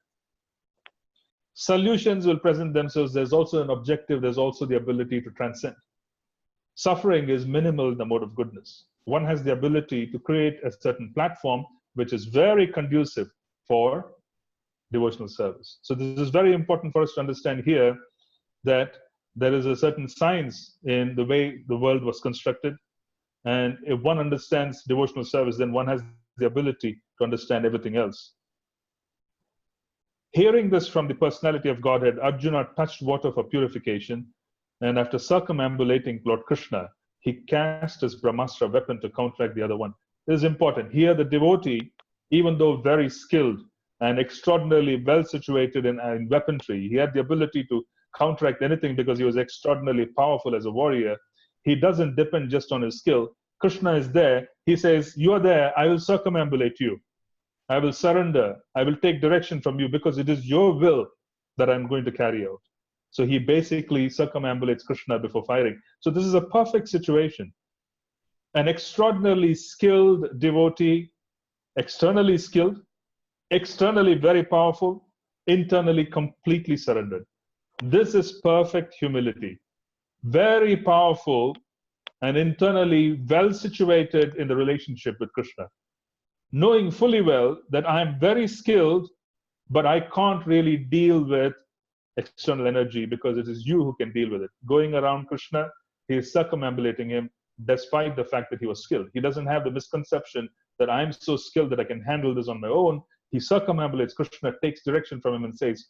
Solutions will present themselves. There's also an objective. There's also the ability to transcend. Suffering is minimal in the mode of goodness. One has the ability to create a certain platform which is very conducive for devotional service. So this is very important for us to understand here, that there is a certain science in the way the world was constructed. And if one understands devotional service, then one has the ability to understand everything else. Hearing this from the personality of Godhead, Arjuna touched water for purification, and after circumambulating Lord Krishna, he cast his Brahmastra weapon to counteract the other one. This is important. Here the devotee, even though very skilled and extraordinarily well situated in weaponry, he had the ability to counteract anything because he was extraordinarily powerful as a warrior. He doesn't depend just on his skill. Krishna is there. He says, you are there. I will circumambulate you. I will surrender. I will take direction from you because it is your will that I'm going to carry out. So he basically circumambulates Krishna before firing. So this is a perfect situation. An extraordinarily skilled devotee, externally skilled, externally very powerful, internally completely surrendered. This is perfect humility. Very powerful and internally well situated in the relationship with Krishna. Knowing fully well that I am very skilled, but I can't really deal with external energy because it is you who can deal with it. Going around Krishna, he is circumambulating him despite the fact that he was skilled. He doesn't have the misconception that I'm so skilled that I can handle this on my own. He circumambulates Krishna, takes direction from him and says,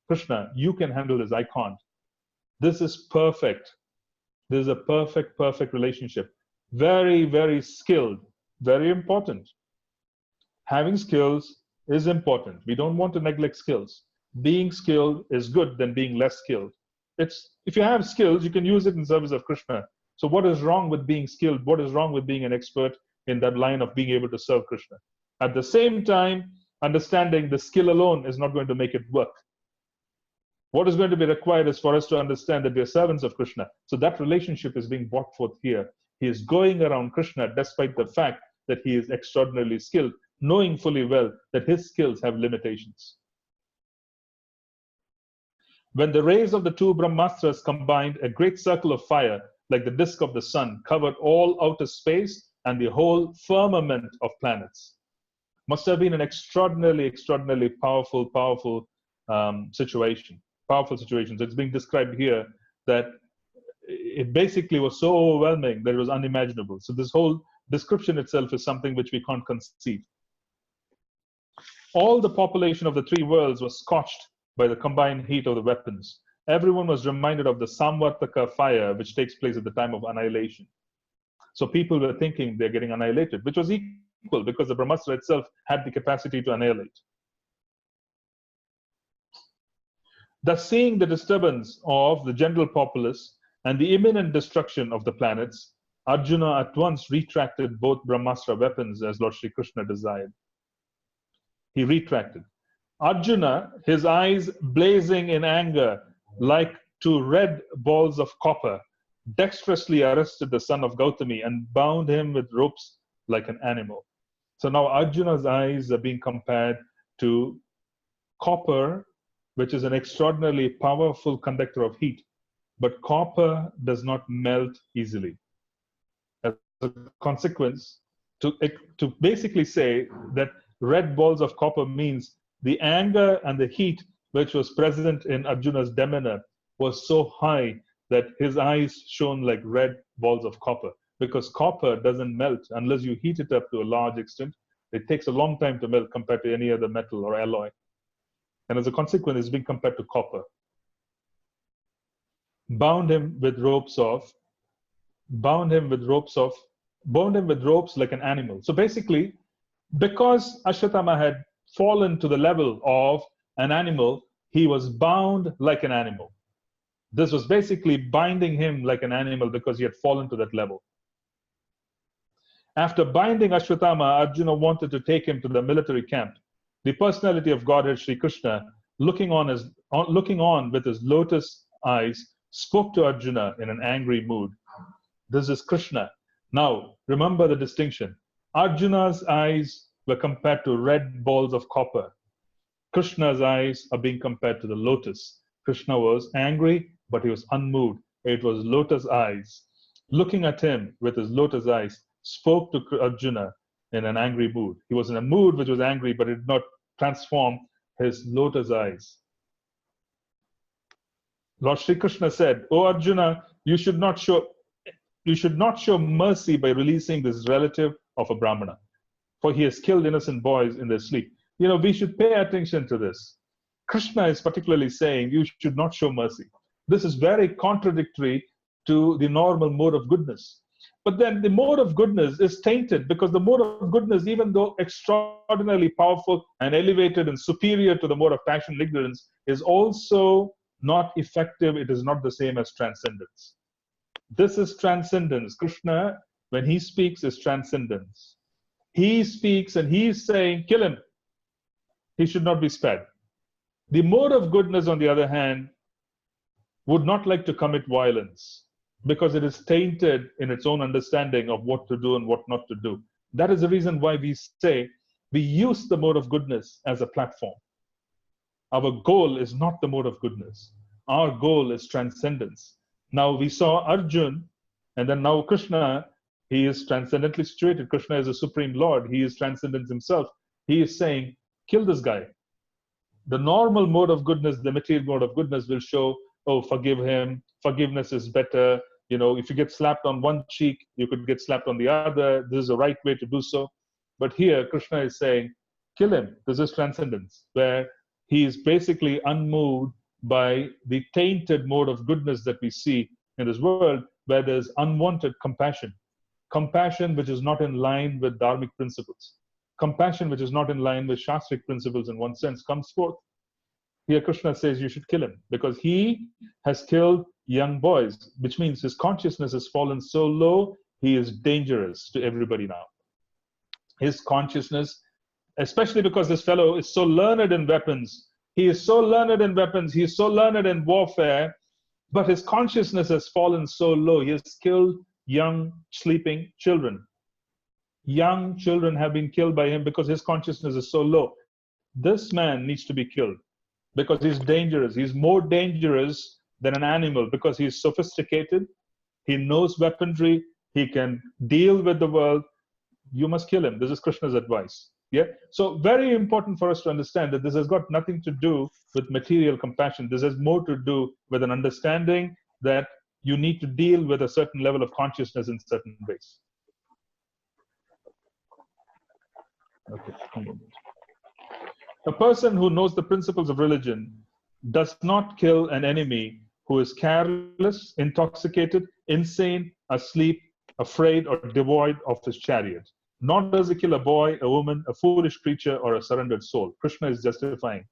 Krishna, you can handle this, I can't. This is perfect. This is a perfect, perfect relationship. Very, very skilled, very important. Having skills is important. We don't want to neglect skills. Being skilled is good than being less skilled. If you have skills, you can use it in service of Krishna. So what is wrong with being skilled? What is wrong with being an expert in that line of being able to serve Krishna? At the same time, understanding the skill alone is not going to make it work. What is going to be required is for us to understand that we are servants of Krishna. So that relationship is being brought forth here. He is going around Krishna despite the fact that he is extraordinarily skilled, knowing fully well that his skills have limitations. When the rays of the two Brahmastras combined, a great circle of fire, like the disk of the sun, covered all outer space and the whole firmament of planets. Must have been an extraordinarily powerful situation. Powerful situation. So it's being described here that it basically was so overwhelming that it was unimaginable. So this whole description itself is something which we can't conceive. All the population of the three worlds was scorched by the combined heat of the weapons. Everyone was reminded of the Samvartaka fire, which takes place at the time of annihilation. So people were thinking they're getting annihilated, which was equal because the Brahmastra itself had the capacity to annihilate. Thus, seeing the disturbance of the general populace and the imminent destruction of the planets, Arjuna at once retracted both Brahmastra weapons as Lord Sri Krishna desired. He retracted. Arjuna, his eyes blazing in anger like two red balls of copper, dexterously arrested the son of Gautami and bound him with ropes like an animal. So now Arjuna's eyes are being compared to copper, which is an extraordinarily powerful conductor of heat. But copper does not melt easily. As a consequence, to basically say that red balls of copper means the anger and the heat which was present in Arjuna's demeanor was so high that his eyes shone like red balls of copper, because copper doesn't melt unless you heat it up to a large extent. It takes a long time to melt compared to any other metal or alloy. And as a consequence, it's being compared to copper. Bound him with ropes like an animal. So basically, because Ashwatthama had fallen to the level of an animal, he was bound like an animal. This was basically binding him like an animal because he had fallen to that level. After binding Ashwatthama, Arjuna wanted to take him to the military camp. The personality of Godhead, Sri Krishna, looking on with his lotus eyes, spoke to Arjuna in an angry mood. This is Krishna. Now, remember the distinction. Arjuna's eyes were compared to red balls of copper. Krishna's eyes are being compared to the lotus. Krishna was angry, but he was unmoved. It was lotus eyes. Looking at him with his lotus eyes, spoke to Arjuna in an angry mood. He was in a mood which was angry, but it did not transform his lotus eyes. Lord Sri Krishna said, "O Arjuna, you should not show mercy by releasing this relative of a Brahmana, for he has killed innocent boys in their sleep." You know, we should pay attention to this. Krishna is particularly saying you should not show mercy. This is very contradictory to the normal mode of goodness. But then the mode of goodness is tainted, because the mode of goodness, even though extraordinarily powerful and elevated and superior to the mode of passion and ignorance, is also not effective. It is not the same as transcendence. This is transcendence. Krishna, when he speaks, is transcendence. He speaks and he is saying, kill him. He should not be spared. The mode of goodness, on the other hand, would not like to commit violence, because it is tainted in its own understanding of what to do and what not to do. That is the reason why we say we use the mode of goodness as a platform. Our goal is not the mode of goodness. Our goal is transcendence. Now we saw Arjun, and then now Krishna, he is transcendently situated. Krishna is a supreme Lord. He is transcendence himself. He is saying, kill this guy. The normal mode of goodness, the material mode of goodness, will show, oh, forgive him. Forgiveness is better. You know, if you get slapped on one cheek, you could get slapped on the other. This is the right way to do so. But here, Krishna is saying, kill him. This is transcendence, where he is basically unmoved by the tainted mode of goodness that we see in this world, where there's unwanted compassion. Compassion which is not in line with dharmic principles. Compassion which is not in line with shastric principles, in one sense, comes forth. Here Krishna says you should kill him, because he has killed young boys, which means his consciousness has fallen so low, he is dangerous to everybody now. His consciousness, especially because this fellow is so learned in weapons, he is so learned in weapons, he is so learned in warfare, but his consciousness has fallen so low. He has killed young, sleeping children. Young children have been killed by him because his consciousness is so low. This man needs to be killed because he's dangerous. He's more dangerous than an animal because he's sophisticated. He knows weaponry. He can deal with the world. You must kill him. This is Krishna's advice. Yeah. So very important for us to understand that this has got nothing to do with material compassion. This has more to do with an understanding that you need to deal with a certain level of consciousness in certain ways. Okay. A person who knows the principles of religion does not kill an enemy who is careless, intoxicated, insane, asleep, afraid, or devoid of his chariot. Nor does he kill a boy, a woman, a foolish creature, or a surrendered soul. Krishna is justifying.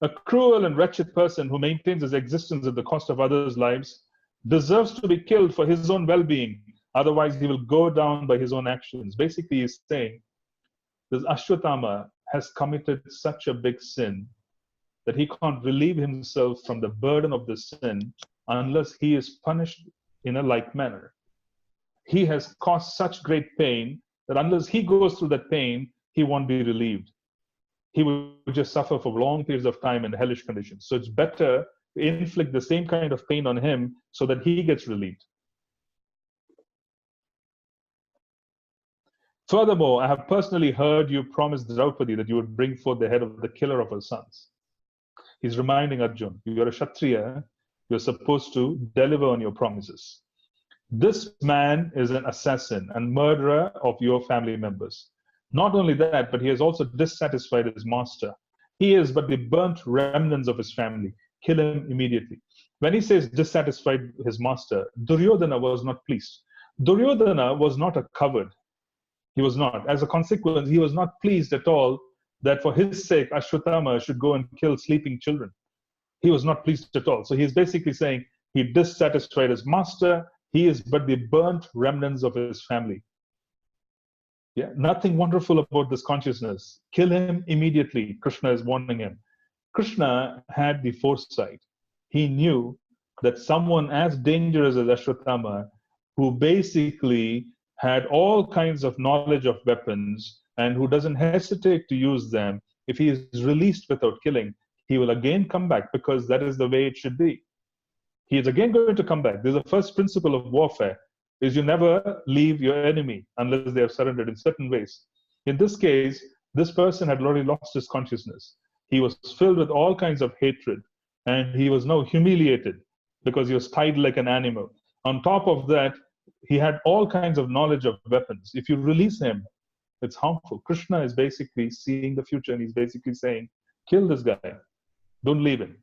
A cruel and wretched person who maintains his existence at the cost of others' lives deserves to be killed for his own well-being. Otherwise, he will go down by his own actions. Basically, he's saying this Ashwatthama has committed such a big sin that he can't relieve himself from the burden of the sin unless he is punished in a like manner. He has caused such great pain that unless he goes through that pain, he won't be relieved. He will just suffer for long periods of time in hellish conditions. So it's better to inflict the same kind of pain on him so that he gets relieved. Furthermore, I have personally heard you promise Draupadi that you would bring forth the head of the killer of her sons. He's reminding Arjuna, you're a Kshatriya, you're supposed to deliver on your promises. This man is an assassin and murderer of your family members. Not only that, but he has also dissatisfied his master. He is but the burnt remnants of his family. Kill him immediately. When he says dissatisfied his master, Duryodhana was not pleased. Duryodhana was not a coward. He was not. As a consequence, he was not pleased at all that for his sake, Ashwatthama should go and kill sleeping children. He was not pleased at all. So he's basically saying he dissatisfied his master. He is but the burnt remnants of his family. Yeah, nothing wonderful about this consciousness. Kill him immediately, Krishna is warning him. Krishna had the foresight. He knew that someone as dangerous as Ashwatthama, who basically had all kinds of knowledge of weapons and who doesn't hesitate to use them, if he is released without killing, he will again come back because that is the way it should be. He is again going to come back. This is the first principle of warfare, is you never leave your enemy unless they have surrendered in certain ways. In this case, this person had already lost his consciousness. He was filled with all kinds of hatred, and he was now humiliated because he was tied like an animal. On top of that, he had all kinds of knowledge of weapons. If you release him, it's harmful. Krishna is basically seeing the future, and he's basically saying, kill this guy. Don't leave him.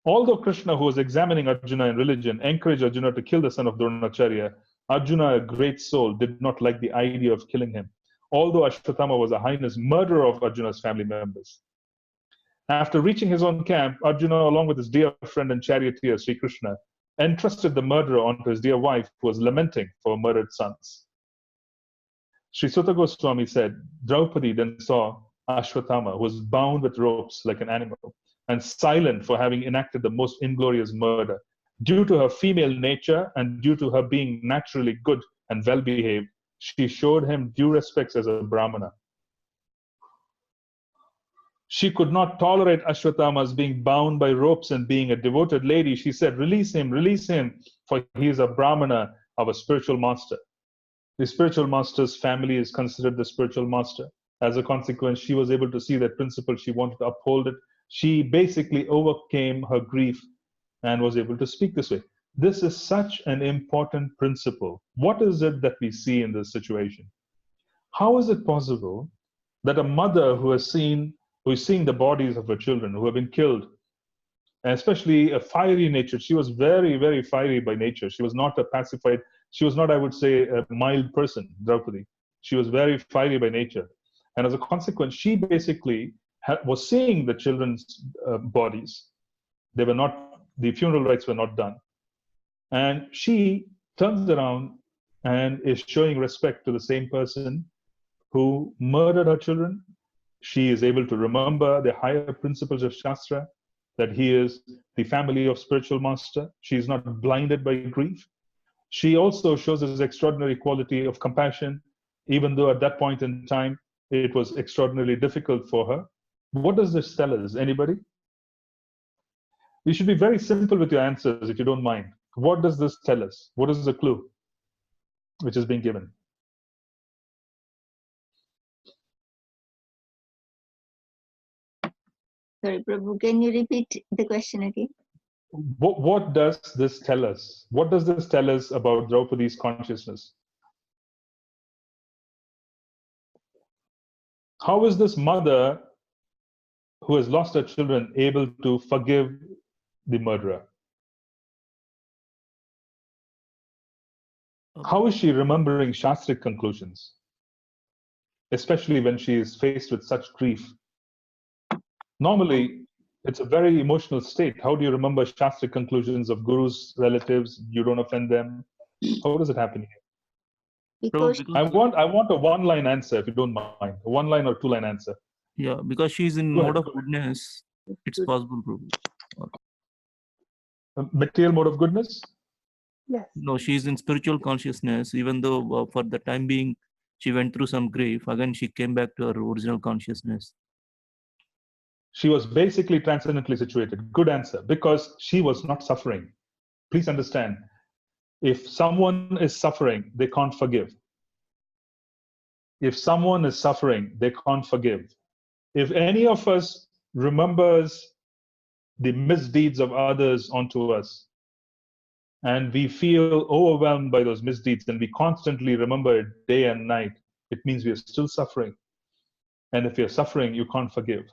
Although Krishna, who was examining Arjuna in religion, encouraged Arjuna to kill the son of Dronacharya, Arjuna, a great soul, did not like the idea of killing him, although Ashwatthama was a heinous murderer of Arjuna's family members. After reaching his own camp, Arjuna, along with his dear friend and charioteer, Sri Krishna, entrusted the murderer onto his dear wife, who was lamenting for her murdered sons. Sri Sutta Goswami said, Draupadi then saw Ashwatthama, who was bound with ropes like an animal, and silent for having enacted the most inglorious murder. Due to her female nature and due to her being naturally good and well-behaved, she showed him due respects as a Brahmana. She could not tolerate Ashwatthama's being bound by ropes and being a devoted lady. She said, release him, for he is a Brahmana, our spiritual master. The spiritual master's family is considered the spiritual master. As a consequence, she was able to see that principle. She wanted to uphold it. She basically overcame her grief and was able to speak this way. This is such an important principle. What is it that we see in this situation? How is it possible that a mother who is seeing the bodies of her children who have been killed, and especially a fiery nature, she was very, very fiery by nature. She was not a pacified, she was not, I would say, a mild person, Draupadi. She was very fiery by nature. And as a consequence, she basically was seeing the children's bodies. They were not, the funeral rites were not done. And she turns around and is showing respect to the same person who murdered her children. She is able to remember the higher principles of Shastra, that he is the family of spiritual master. She is not blinded by grief. She also shows this extraordinary quality of compassion, even though at that point in time, it was extraordinarily difficult for her. What does this tell us? Anybody? You should be very simple with your answers, if you don't mind. What does this tell us? What is the clue which is being given? Sorry, Prabhu, can you repeat the question again? What does this tell us? What does this tell us about Draupadi's consciousness? How is this mother who has lost her children able to forgive the murderer? How is she remembering Shastric conclusions, especially when she is faced with such grief? Normally, it's a very emotional state. How do you remember Shastric conclusions of gurus, relatives? You don't offend them. How does it happen here? Because I want a one-line answer, if you don't mind. A one-line or two-line answer. Yeah, because she's in Go mode ahead. of goodness. It's possible, Prabhu. A material mode of goodness? yes, No, she's in spiritual consciousness. Even though for the time being she went through some grief, again she came back to her original consciousness. She was basically transcendently situated. Good answer. Because she was not suffering. Please understand. If someone is suffering, they can't forgive. If someone is suffering, they can't forgive. If any of us remembers the misdeeds of others onto us, and we feel overwhelmed by those misdeeds, and we constantly remember it day and night, it means we are still suffering. And if you're suffering, you can't forgive.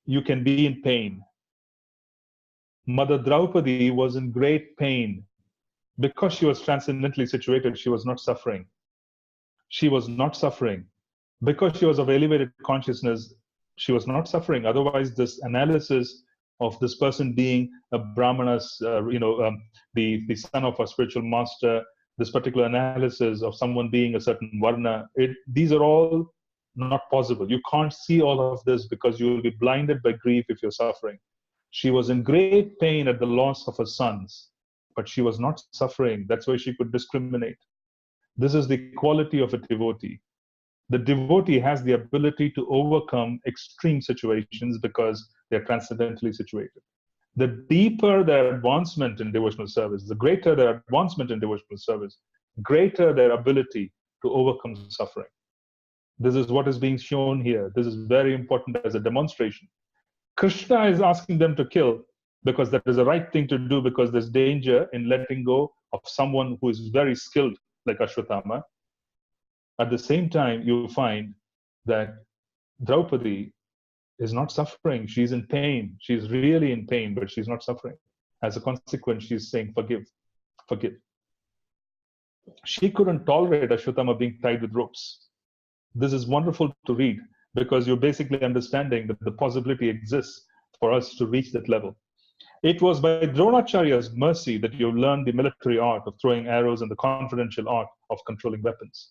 You can be in pain. Mother Draupadi was in great pain. Because she was transcendently situated, she was not suffering. She was not suffering. Because she was of elevated consciousness, she was not suffering. Otherwise, this analysis of this person being a brahmanas, the son of a spiritual master, this particular analysis of someone being a certain varna, these are all not possible. You can't see all of this because you will be blinded by grief if you're suffering. She was in great pain at the loss of her sons, but she was not suffering. That's why she could discriminate. This is the quality of a devotee. The devotee has the ability to overcome extreme situations because they're transcendentally situated. The deeper their advancement in devotional service, the greater their advancement in devotional service, greater their ability to overcome suffering. This is what is being shown here. This is very important as a demonstration. Krishna is asking them to kill because that is the right thing to do, because there's danger in letting go of someone who is very skilled like Ashwatthama. At the same time, you find that Draupadi is not suffering. She's in pain. She's really in pain, but she's not suffering. As a consequence, she's saying, forgive, forgive. She couldn't tolerate Ashwatthama being tied with ropes. This is wonderful to read because you're basically understanding that the possibility exists for us to reach that level. It was by Dronacharya's mercy that you learned the military art of throwing arrows and the confidential art of controlling weapons.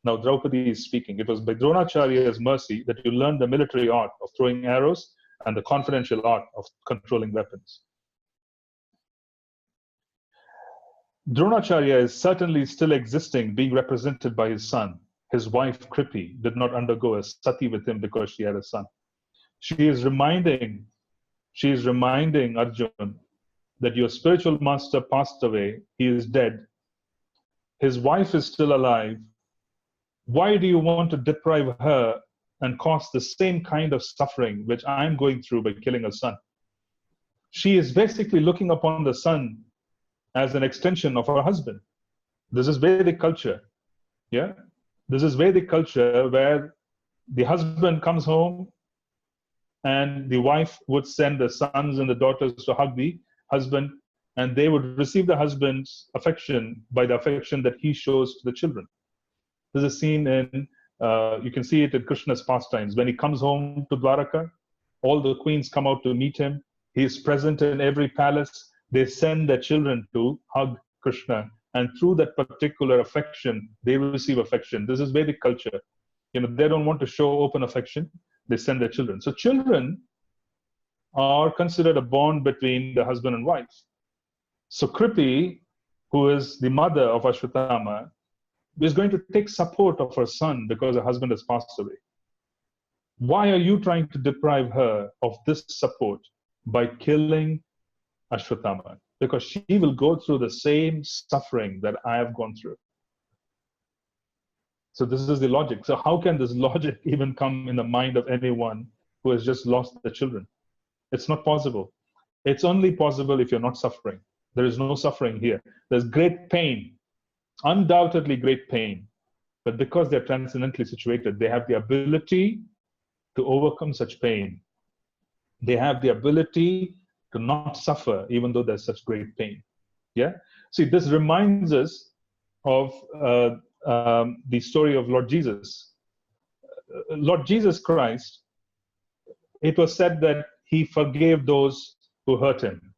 Now, Draupadi is speaking. It was by Dronacharya's mercy that you learned the military art of throwing arrows and the confidential art of controlling weapons. Dronacharya is certainly still existing, being represented by his son. His wife, Kripi, did not undergo a sati with him because she had a son. She is reminding Arjun that your spiritual master passed away. He is dead. His wife is still alive. Why do you want to deprive her and cause the same kind of suffering which I'm going through by killing her son? She is basically looking upon the son as an extension of her husband. This is Vedic culture. Yeah? This is Vedic culture where the husband comes home and the wife would send the sons and the daughters to hug the husband, and they would receive the husband's affection by the affection that he shows to the children. This is seen in, you can see it in Krishna's pastimes. When he comes home to Dwaraka, all the queens come out to meet him. He is present in every palace. They send their children to hug Krishna. And through that particular affection, they receive affection. This is Vedic culture. You know, they don't want to show open affection. They send their children. So children are considered a bond between the husband and wife. So Kripi, who is the mother of Ashwatthama, is going to take support of her son because her husband has passed away. Why are you trying to deprive her of this support by killing Ashwatthama? Because she will go through the same suffering that I have gone through. So this is the logic. So how can this logic even come in the mind of anyone who has just lost their children? It's not possible. It's only possible if you're not suffering. There is no suffering here. There's great pain, undoubtedly great pain. But because they're transcendently situated, they have the ability to overcome such pain. They have the ability to not suffer, even though there's such great pain. Yeah. See, this reminds us of the story of Lord Jesus. Lord Jesus Christ it was said that he forgave those who hurt him.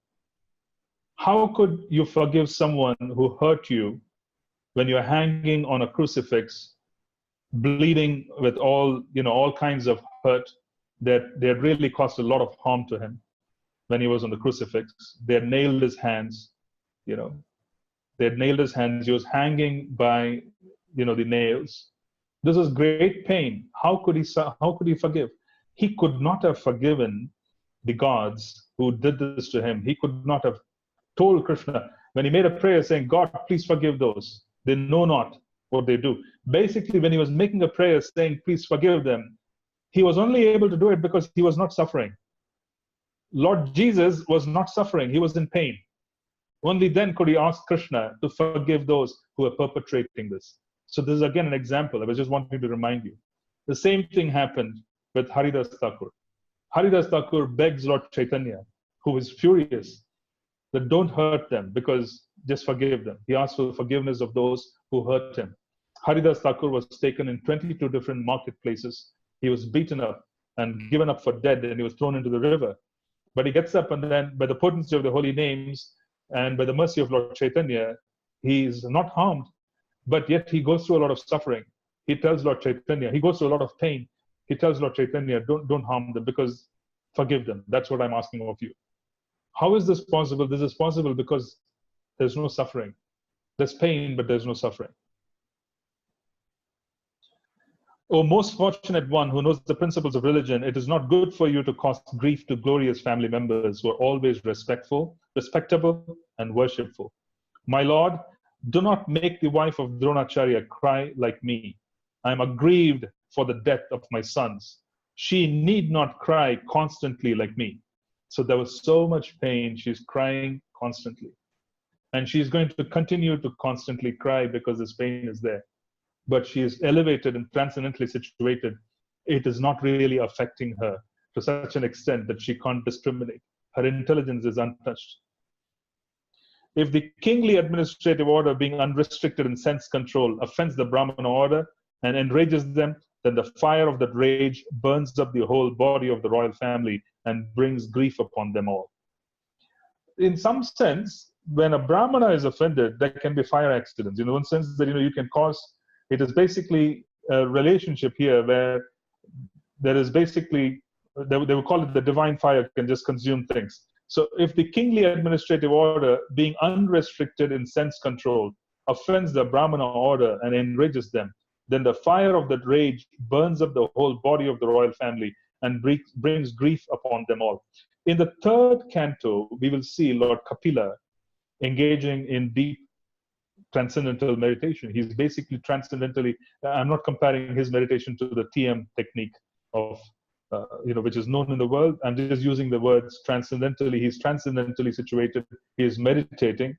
How could you forgive someone who hurt you when you're hanging on a crucifix, bleeding with all kinds of hurt that they had really caused a lot of harm to him when he was on the crucifix? They had nailed his hands, they had nailed his hands. He was hanging by, the nails. This was great pain. How could he forgive? He could not have forgiven the gods who did this to him. He could not have told Krishna when he made a prayer saying, God, please forgive those. They know not what they do. Basically, when he was making a prayer saying, please forgive them, he was only able to do it because he was not suffering. Lord Jesus was not suffering. He was in pain. Only then could he ask Krishna to forgive those who were perpetrating this. So this is again an example. I was just wanting to remind you. The same thing happened with Haridas Thakur. Haridas Thakur begs Lord Chaitanya, who is furious, that don't hurt them, because just forgive them. He asked for forgiveness of those who hurt him. Haridas Thakur was taken in 22 different marketplaces. He was beaten up and given up for dead, and he was thrown into the river. But he gets up, and then by the potency of the holy names and by the mercy of Lord Chaitanya, he is not harmed, but yet he goes through a lot of suffering. He tells Lord Chaitanya, he goes through a lot of pain. He tells Lord Chaitanya, don't harm them, because forgive them. That's what I'm asking of you. How is this possible? This is possible because there's no suffering. There's pain, but there's no suffering. O most fortunate one who knows the principles of religion, it is not good for you to cause grief to glorious family members who are always respectful, respectable, and worshipful. My Lord, do not make the wife of Dronacharya cry like me. I am aggrieved for the death of my sons. She need not cry constantly like me. So there was so much pain. She's crying constantly. And she's going to continue to constantly cry because this pain is there. But she is elevated and transcendently situated. It is not really affecting her to such an extent that she can't discriminate. Her intelligence is untouched. If the kingly administrative order, being unrestricted in sense control, offends the Brahmana order and enrages them, then the fire of that rage burns up the whole body of the royal family and brings grief upon them all. In some sense, when a Brahmana is offended, there can be fire accidents. In one sense that you can cause, it is basically a relationship here where there is basically, they would call it the divine fire can just consume things. So if the kingly administrative order, being unrestricted in sense control, offends the Brahmana order and enrages them, then the fire of that rage burns up the whole body of the royal family and brings grief upon them all. In the third canto, we will see Lord Kapila engaging in deep transcendental meditation. He's basically transcendentally, I'm not comparing his meditation to the TM technique of, which is known in the world. I'm just using the words transcendentally. He's transcendentally situated. He is meditating.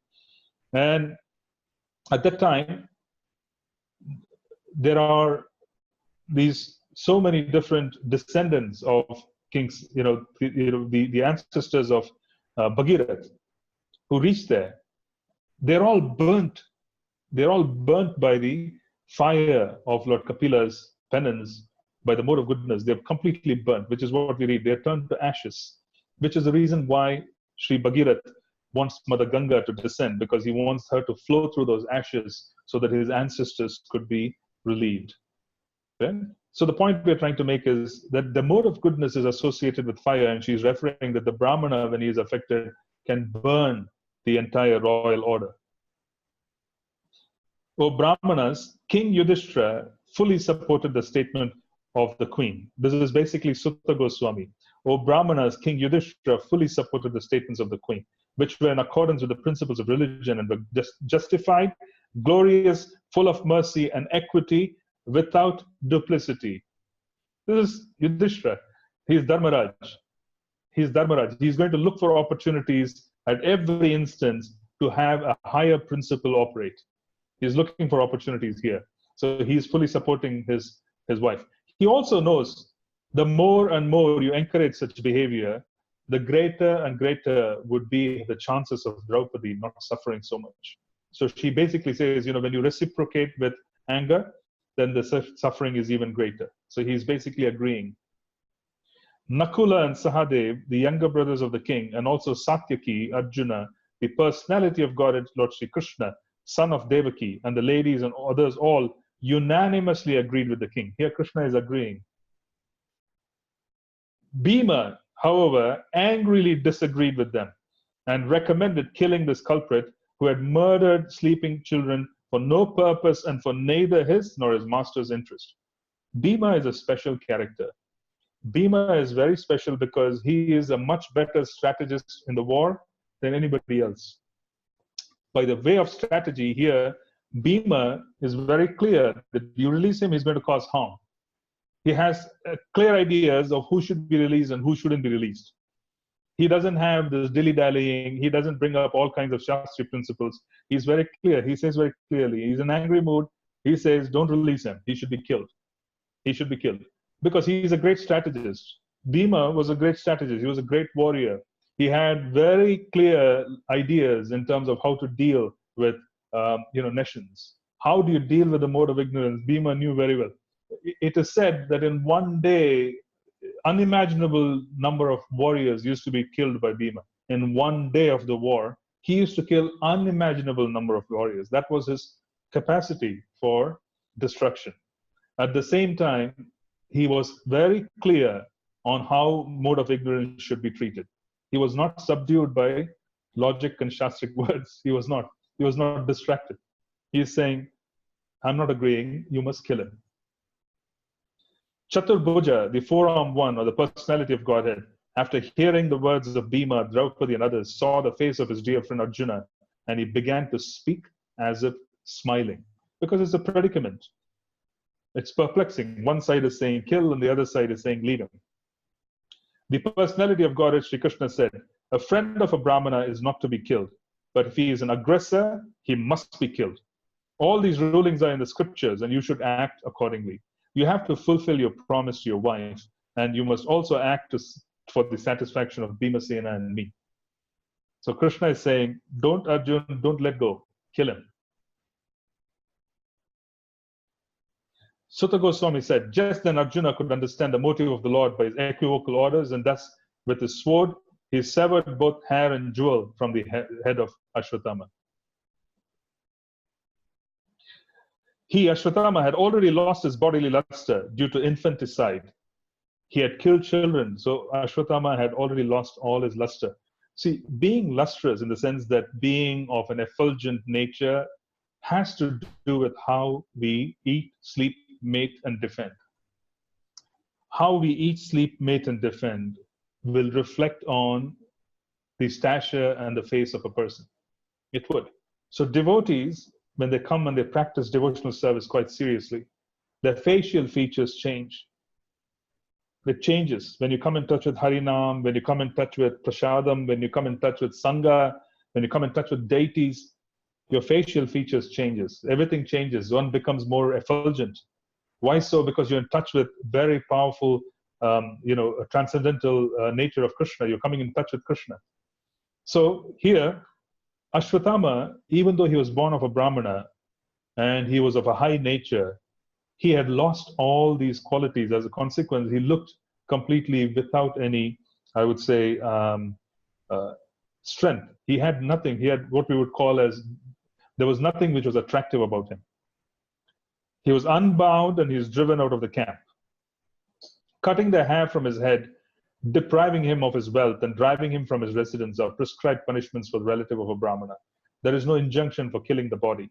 And at that time, there are these so many different descendants of kings, the ancestors of Bhagirath who reached there. They're all burnt. They're all burnt by the fire of Lord Kapila's penance, by the mode of goodness. They're completely burnt, which is what we read. They're turned to ashes, which is the reason why Sri Bhagirath wants Mother Ganga to descend, because he wants her to flow through those ashes so that his ancestors could be relieved. Okay? So the point we're trying to make is that the mode of goodness is associated with fire, and she's referring that the Brahmana, when he is affected, can burn the entire royal order. O Brahmanas, King Yudhishthira fully supported the statement of the queen. This is basically Sutta Goswami. O Brahmanas, King Yudhishthira fully supported the statements of the queen, which were in accordance with the principles of religion and were justified, glorious, full of mercy and equity, without duplicity. This is Yudhishthira. He is Dharmaraj. He is Dharmaraj. He is going to look for opportunities at every instance to have a higher principle operate. He's looking for opportunities here. So he's fully supporting his wife. He also knows the more and more you encourage such behavior, the greater and greater would be the chances of Draupadi not suffering so much. So she basically says, when you reciprocate with anger, then the suffering is even greater. So he's basically agreeing. Nakula and Sahadev, the younger brothers of the king, and also Satyaki, Arjuna, the personality of God, Lord Sri Krishna, son of Devaki, and the ladies and others all unanimously agreed with the king. Here Krishna is agreeing. Bhima, however, angrily disagreed with them and recommended killing this culprit who had murdered sleeping children for no purpose and for neither his nor his master's interest. Bhima is a special character. Bhima is very special because he is a much better strategist in the war than anybody else. By the way of strategy here, Bhima is very clear that you release him, he's going to cause harm. He has clear ideas of who should be released and who shouldn't be released. He doesn't have this dilly-dallying. He doesn't bring up all kinds of Shastri principles. He's very clear. He says very clearly, he's in an angry mood. He says, don't release him. He should be killed. He should be killed. Because he's a great strategist. Bhima was a great strategist. He was a great warrior. He had very clear ideas in terms of how to deal with nations. How do you deal with the mode of ignorance? Bhima knew very well. It is said that in one day, unimaginable number of warriors used to be killed by Bhima. In one day of the war, he used to kill unimaginable number of warriors. That was his capacity for destruction. At the same time, he was very clear on how mode of ignorance should be treated. He was not subdued by logic and shastric words. He was not distracted. He is saying, I'm not agreeing, you must kill him. Chaturbhuja, the four-armed one, or the personality of Godhead, after hearing the words of Bhima, Draupadi, and others, saw the face of his dear friend Arjuna, and he began to speak as if smiling, because it's a predicament. It's perplexing. One side is saying kill, and the other side is saying lead him. The personality of Godhead, Sri Krishna said, a friend of a Brahmana is not to be killed, but if he is an aggressor, he must be killed. All these rulings are in the scriptures, and you should act accordingly. You have to fulfill your promise to your wife, and you must also act for the satisfaction of Bhimasena and me. So Krishna is saying, don't Arjuna, don't let go, kill him. Sutta Goswami said, just then Arjuna could understand the motive of the Lord by his equivocal orders, and thus with his sword, he severed both hair and jewel from the head of Ashwatthama. He, Ashwatthama, had already lost his bodily luster due to infanticide. He had killed children, so Ashwatthama had already lost all his luster. See, being lustrous in the sense that being of an effulgent nature has to do with how we eat, sleep, mate, and defend. How we eat, sleep, mate, and defend will reflect on the stature and the face of a person. It would. So devotees, when they come and they practice devotional service quite seriously, their facial features change. It changes. When you come in touch with Harinam, when you come in touch with Prasadam, when you come in touch with Sangha, when you come in touch with deities, your facial features changes. Everything changes. One becomes more effulgent. Why so? Because you're in touch with very powerful, a transcendental nature of Krishna. You're coming in touch with Krishna. So here, Ashwatthama, even though he was born of a Brahmana and he was of a high nature, he had lost all these qualities. As a consequence, he looked completely without any, I would say, strength. He had nothing. He had what we would call as, there was nothing which was attractive about him. He was unbound and he was driven out of the camp. Cutting the hair from his head, depriving him of his wealth, and driving him from his residence are prescribed punishments for the relative of a Brahmana. There is no injunction for killing the body.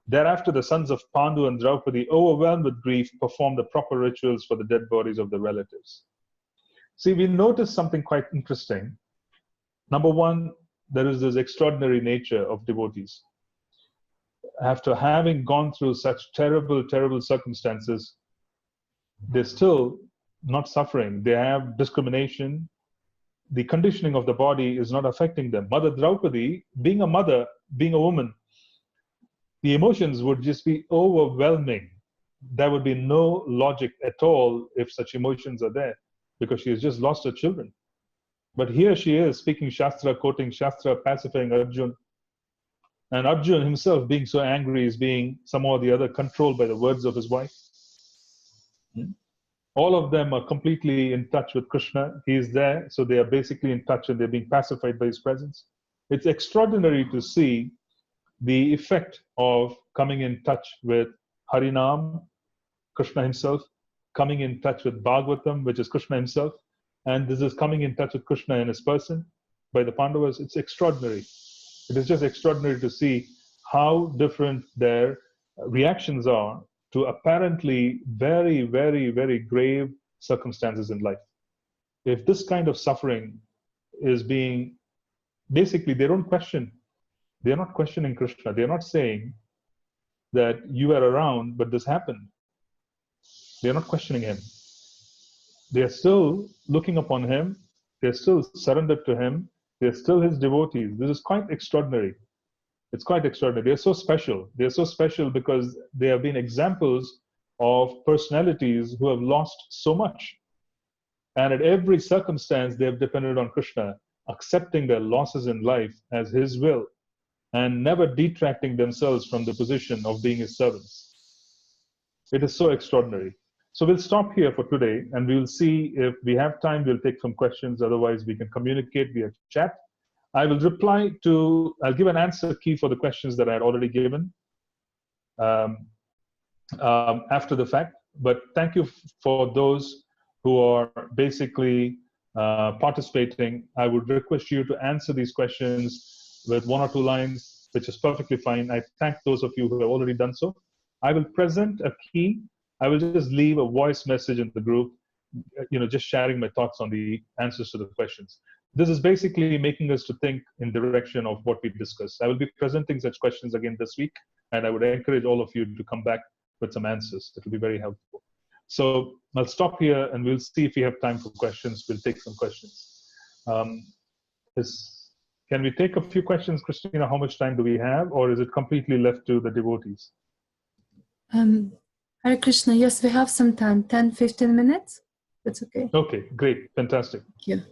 Thereafter, the sons of Pandu and Draupadi, overwhelmed with grief, performed the proper rituals for the dead bodies of the relatives. See, we notice something quite interesting. Number one, there is this extraordinary nature of devotees. After having gone through such terrible, terrible circumstances, they're still not suffering. They have discrimination. The conditioning of the body is not affecting them. Mother Draupadi, being a mother, being a woman, the emotions would just be overwhelming. There would be no logic at all if such emotions are there, because she has just lost her children. But here she is speaking Shastra, quoting Shastra, pacifying Arjuna. And Arjuna himself, being so angry, is being somehow or the other controlled by the words of his wife. All of them are completely in touch with Krishna. He is there, so they are basically in touch and they're being pacified by his presence. It's extraordinary to see the effect of coming in touch with Harinam, Krishna himself, coming in touch with Bhagavatam, which is Krishna himself, and this is coming in touch with Krishna in his person by the Pandavas. It's extraordinary. It is just extraordinary to see how different their reactions are to apparently very, very, very grave circumstances in life. If this kind of suffering is being, basically, they don't question. They're not questioning Krishna. They're not saying that you were around, but this happened. They're not questioning him. They're still looking upon him. They're still surrendered to him. They're still his devotees. This is quite extraordinary. It's quite extraordinary. They're so special. They're so special because they have been examples of personalities who have lost so much. And at every circumstance, they have depended on Krishna, accepting their losses in life as his will and never detracting themselves from the position of being his servants. It is so extraordinary. So we'll stop here for today and we'll see if we have time, we'll take some questions. Otherwise, we can communicate via chat. I will reply to, I'll give an answer key for the questions that I had already given after the fact. But thank you for those who are basically participating. I would request you to answer these questions with 1 or 2 lines, which is perfectly fine. I thank those of you who have already done so. I will present a key. I will just leave a voice message in the group, just sharing my thoughts on the answers to the questions. This is basically making us to think in direction of what we discussed. I will be presenting such questions again this week, and I would encourage all of you to come back with some answers. It will be very helpful. So I'll stop here and we'll see if we have time for questions. We'll take some questions. Can we take a few questions, Christina? How much time do we have, or is it completely left to the devotees? Hare Krishna, yes, we have some time, 10, 15 minutes. That's okay. Okay, great, fantastic. Yeah.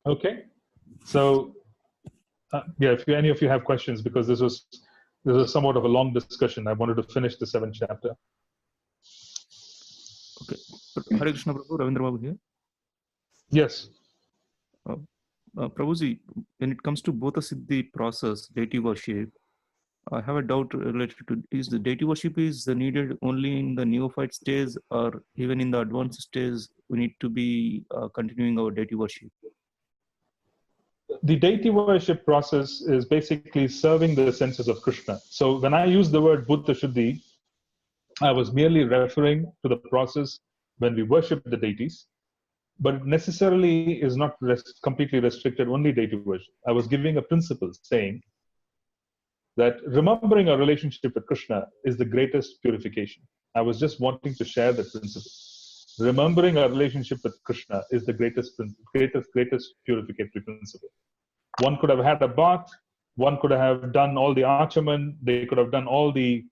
Okay, so yeah, if any of you have questions, because this was somewhat of a long discussion, I wanted to finish the 7th chapter. Okay, Hare Krishna Prabhu, Ravindra Babu here. Yes. Prabhuji, when it comes to Bhota Siddhi process, deity worship, I have a doubt related to, is the deity worship is needed only in the neophyte stage, or even in the advanced stage, we need to be continuing our deity worship? The deity worship process is basically serving the senses of Krishna. So when I use the word Bhutta Shuddhi, I was merely referring to the process when we worship the deities, but it necessarily is not completely restricted only deity worship. I was giving a principle saying that remembering our relationship with Krishna is the greatest purification. I was just wanting to share that principle. Remembering our relationship with Krishna is the greatest purificatory principle. One could have had a bath, one could have done all the archaman, they could have done all the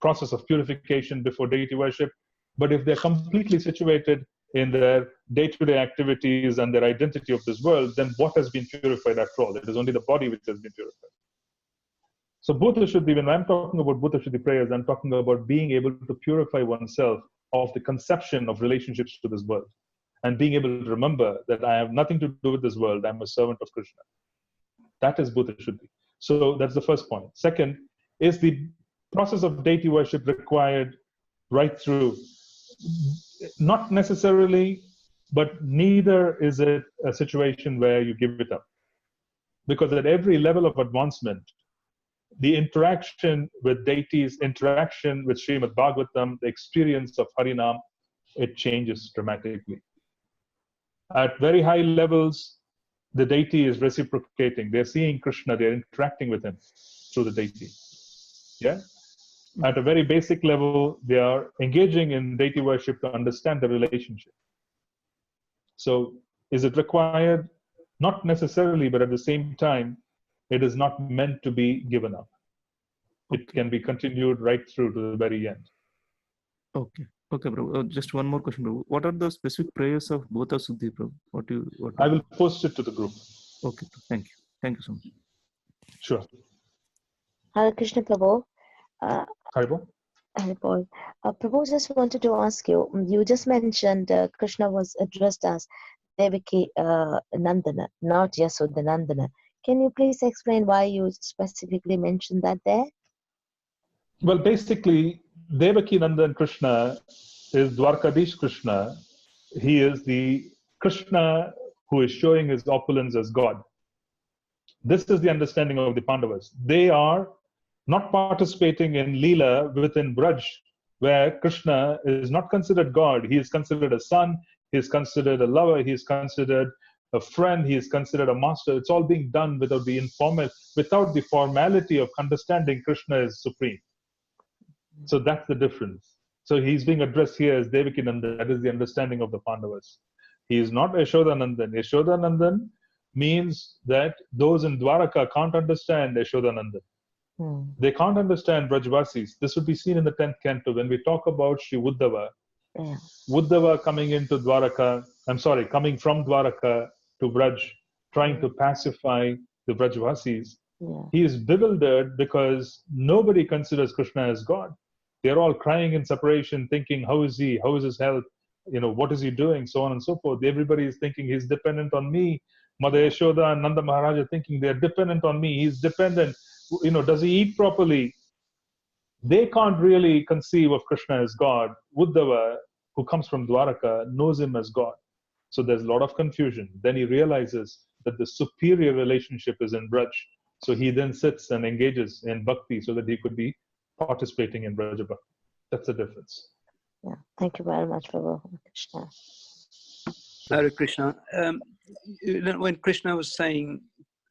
process of purification before deity worship. But if they're completely situated in their day-to-day activities and their identity of this world, then what has been purified after all? It is only the body which has been purified. So Bhutta Shuddhi, when I'm talking about Bhutta Shuddhi prayers, I'm talking about being able to purify oneself of the conception of relationships to this world and being able to remember that I have nothing to do with this world. I'm a servant of Krishna. That is Bhutta Shuddhi. So that's the first point. Second, is the process of deity worship required right through? Not necessarily, but neither is it a situation where you give it up. Because at every level of advancement, the interaction with deities, interaction with Srimad Bhagavatam, the experience of Harinam, it changes dramatically. At very high levels, the deity is reciprocating. They're seeing Krishna, they're interacting with him through the deity. Yeah? At a very basic level, they are engaging in deity worship to understand the relationship. So, is it required? Not necessarily, but at the same time, it is not meant to be given up. It can be continued right through to the very end. Okay. Okay, bro. Just one more question, bro. What are the specific prayers of Bhota Siddhi, bro? I will post it to the group. Okay, thank you. Thank you so much. Sure. Hare Krishna Prabhu. Haribo? Paul. Prabhu, just wanted to ask you, you just mentioned Krishna was addressed as Devaki Nandana, not Yasoda Nandana. Can you please explain why you specifically mentioned that there? Well, basically, Devaki Nandan Krishna is Dwarkadish Krishna. He is the Krishna who is showing his opulence as God. This is the understanding of the Pandavas. They are not participating in Leela within Braj, where Krishna is not considered God. He is considered a son, he is considered a lover, he is considered a friend, he is considered a master. It's all being done without the formality of understanding Krishna is supreme. So that's the difference. So he's being addressed here as Devakinandan. That is the understanding of the Pandavas. He is not Yashodanandan. Yashodanandan means that those in Dwaraka can't understand Yashodanandan. They can't understand Brajvasis. This would be seen in the 10th canto when we talk about Sri Uddhava. Yeah. Uddhava coming into Dwaraka, coming from Dwaraka to Braj, trying to pacify the Brajvasis. Yeah. He is bewildered because nobody considers Krishna as God. They're all crying in separation, thinking, how is he? How is his health? What is he doing? So on and so forth. Everybody is thinking he's dependent on me. Mother Yashoda and Nanda Maharaja thinking they're dependent on me. He's dependent. Does he eat properly? They can't really conceive of Krishna as God. Uddhava, who comes from Dwaraka, knows him as God. So there's a lot of confusion. Then he realizes that the superior relationship is in Braj. So he then sits and engages in bhakti so that he could be participating in Braja Bhakti. That's the difference. Yeah. Thank you very much, Prabhu. Krishna. Hare Krishna. When Krishna was saying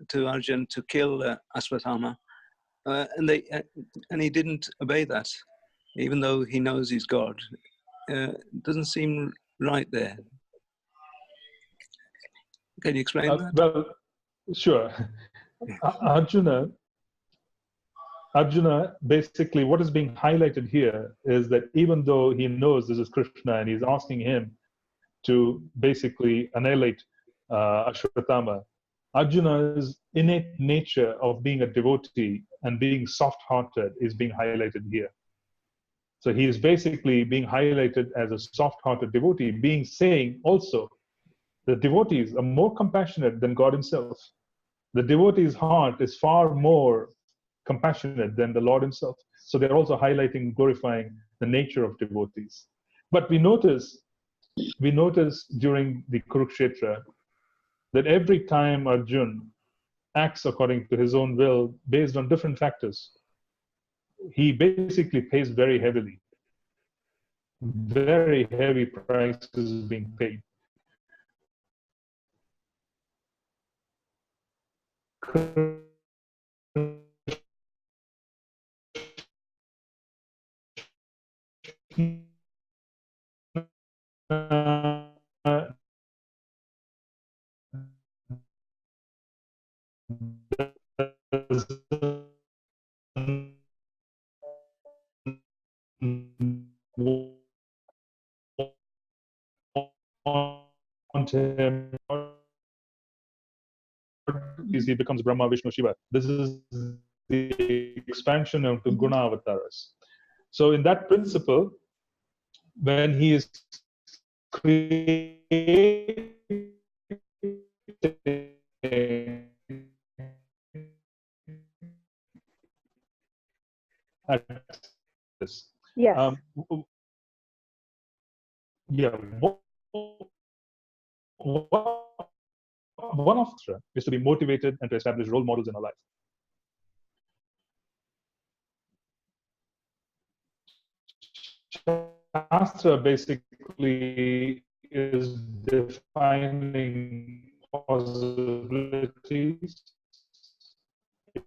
to Arjun to kill Aswatthama, and he didn't obey that, even though he knows he's God, doesn't seem right there. Can you explain that? Well, sure. Arjuna, basically, what is being highlighted here is that even though he knows this is Krishna and he's asking him to basically annihilate Ashwatthama, Arjuna's innate nature of being a devotee and being soft-hearted is being highlighted here. So he is basically being highlighted as a soft-hearted devotee, saying also the devotees are more compassionate than God himself. The devotee's heart is far more compassionate than the Lord himself. So they're also highlighting, glorifying the nature of devotees. But we notice during the Kurukshetra that every time Arjun acts according to his own will based on different factors, he basically pays very heavily. Very heavy prices being paid. Want him, he becomes Brahma, Vishnu, Shiva. This is the expansion of the Guna avatars. So in that principle, when he is creating this. Yes. One of them is to be motivated and to establish role models in our life. Shastra basically is defining possibilities.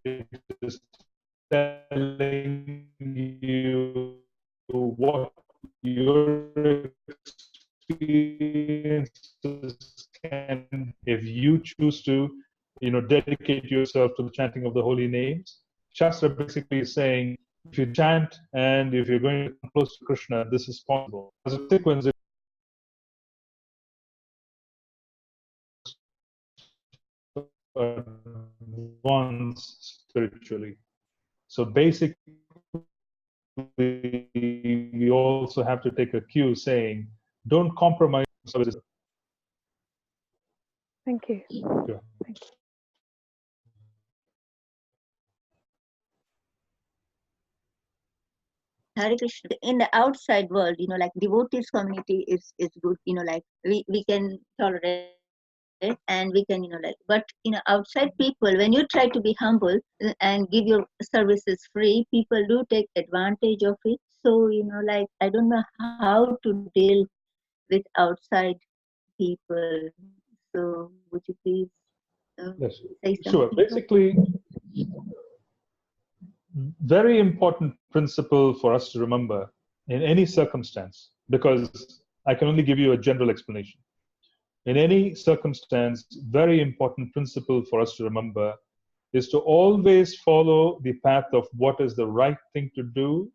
It is telling you what your experiences can, if you choose to, dedicate yourself to the chanting of the holy names. Shastra basically is saying, if you chant and if you're going to come close to Krishna, this is possible. As a sequence, advance spiritually. So basically, we also have to take a cue saying, don't compromise services. Thank you. Sure. Thank you. Hare Krishna. In the outside world, like devotees community is good, like we can tolerate and we can, but, outside people, when you try to be humble and give your services free, people do take advantage of it. So, I don't know how to deal with outside people. So, would you please Yes, say sure. something? Basically, very important principle for us to remember in any circumstance, because I can only give you a general explanation. In any circumstance, very important principle for us to remember is to always follow the path of what is the right thing to do,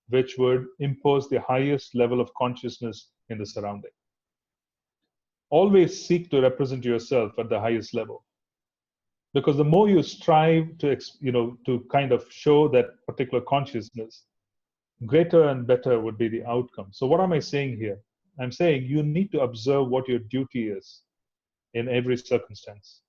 which would impose the highest level of consciousness in the surrounding. Always seek to represent yourself at the highest level, because the more you strive to, to kind of show that particular consciousness, greater and better would be the outcome. So what am I saying here? I'm saying you need to observe what your duty is in every circumstance.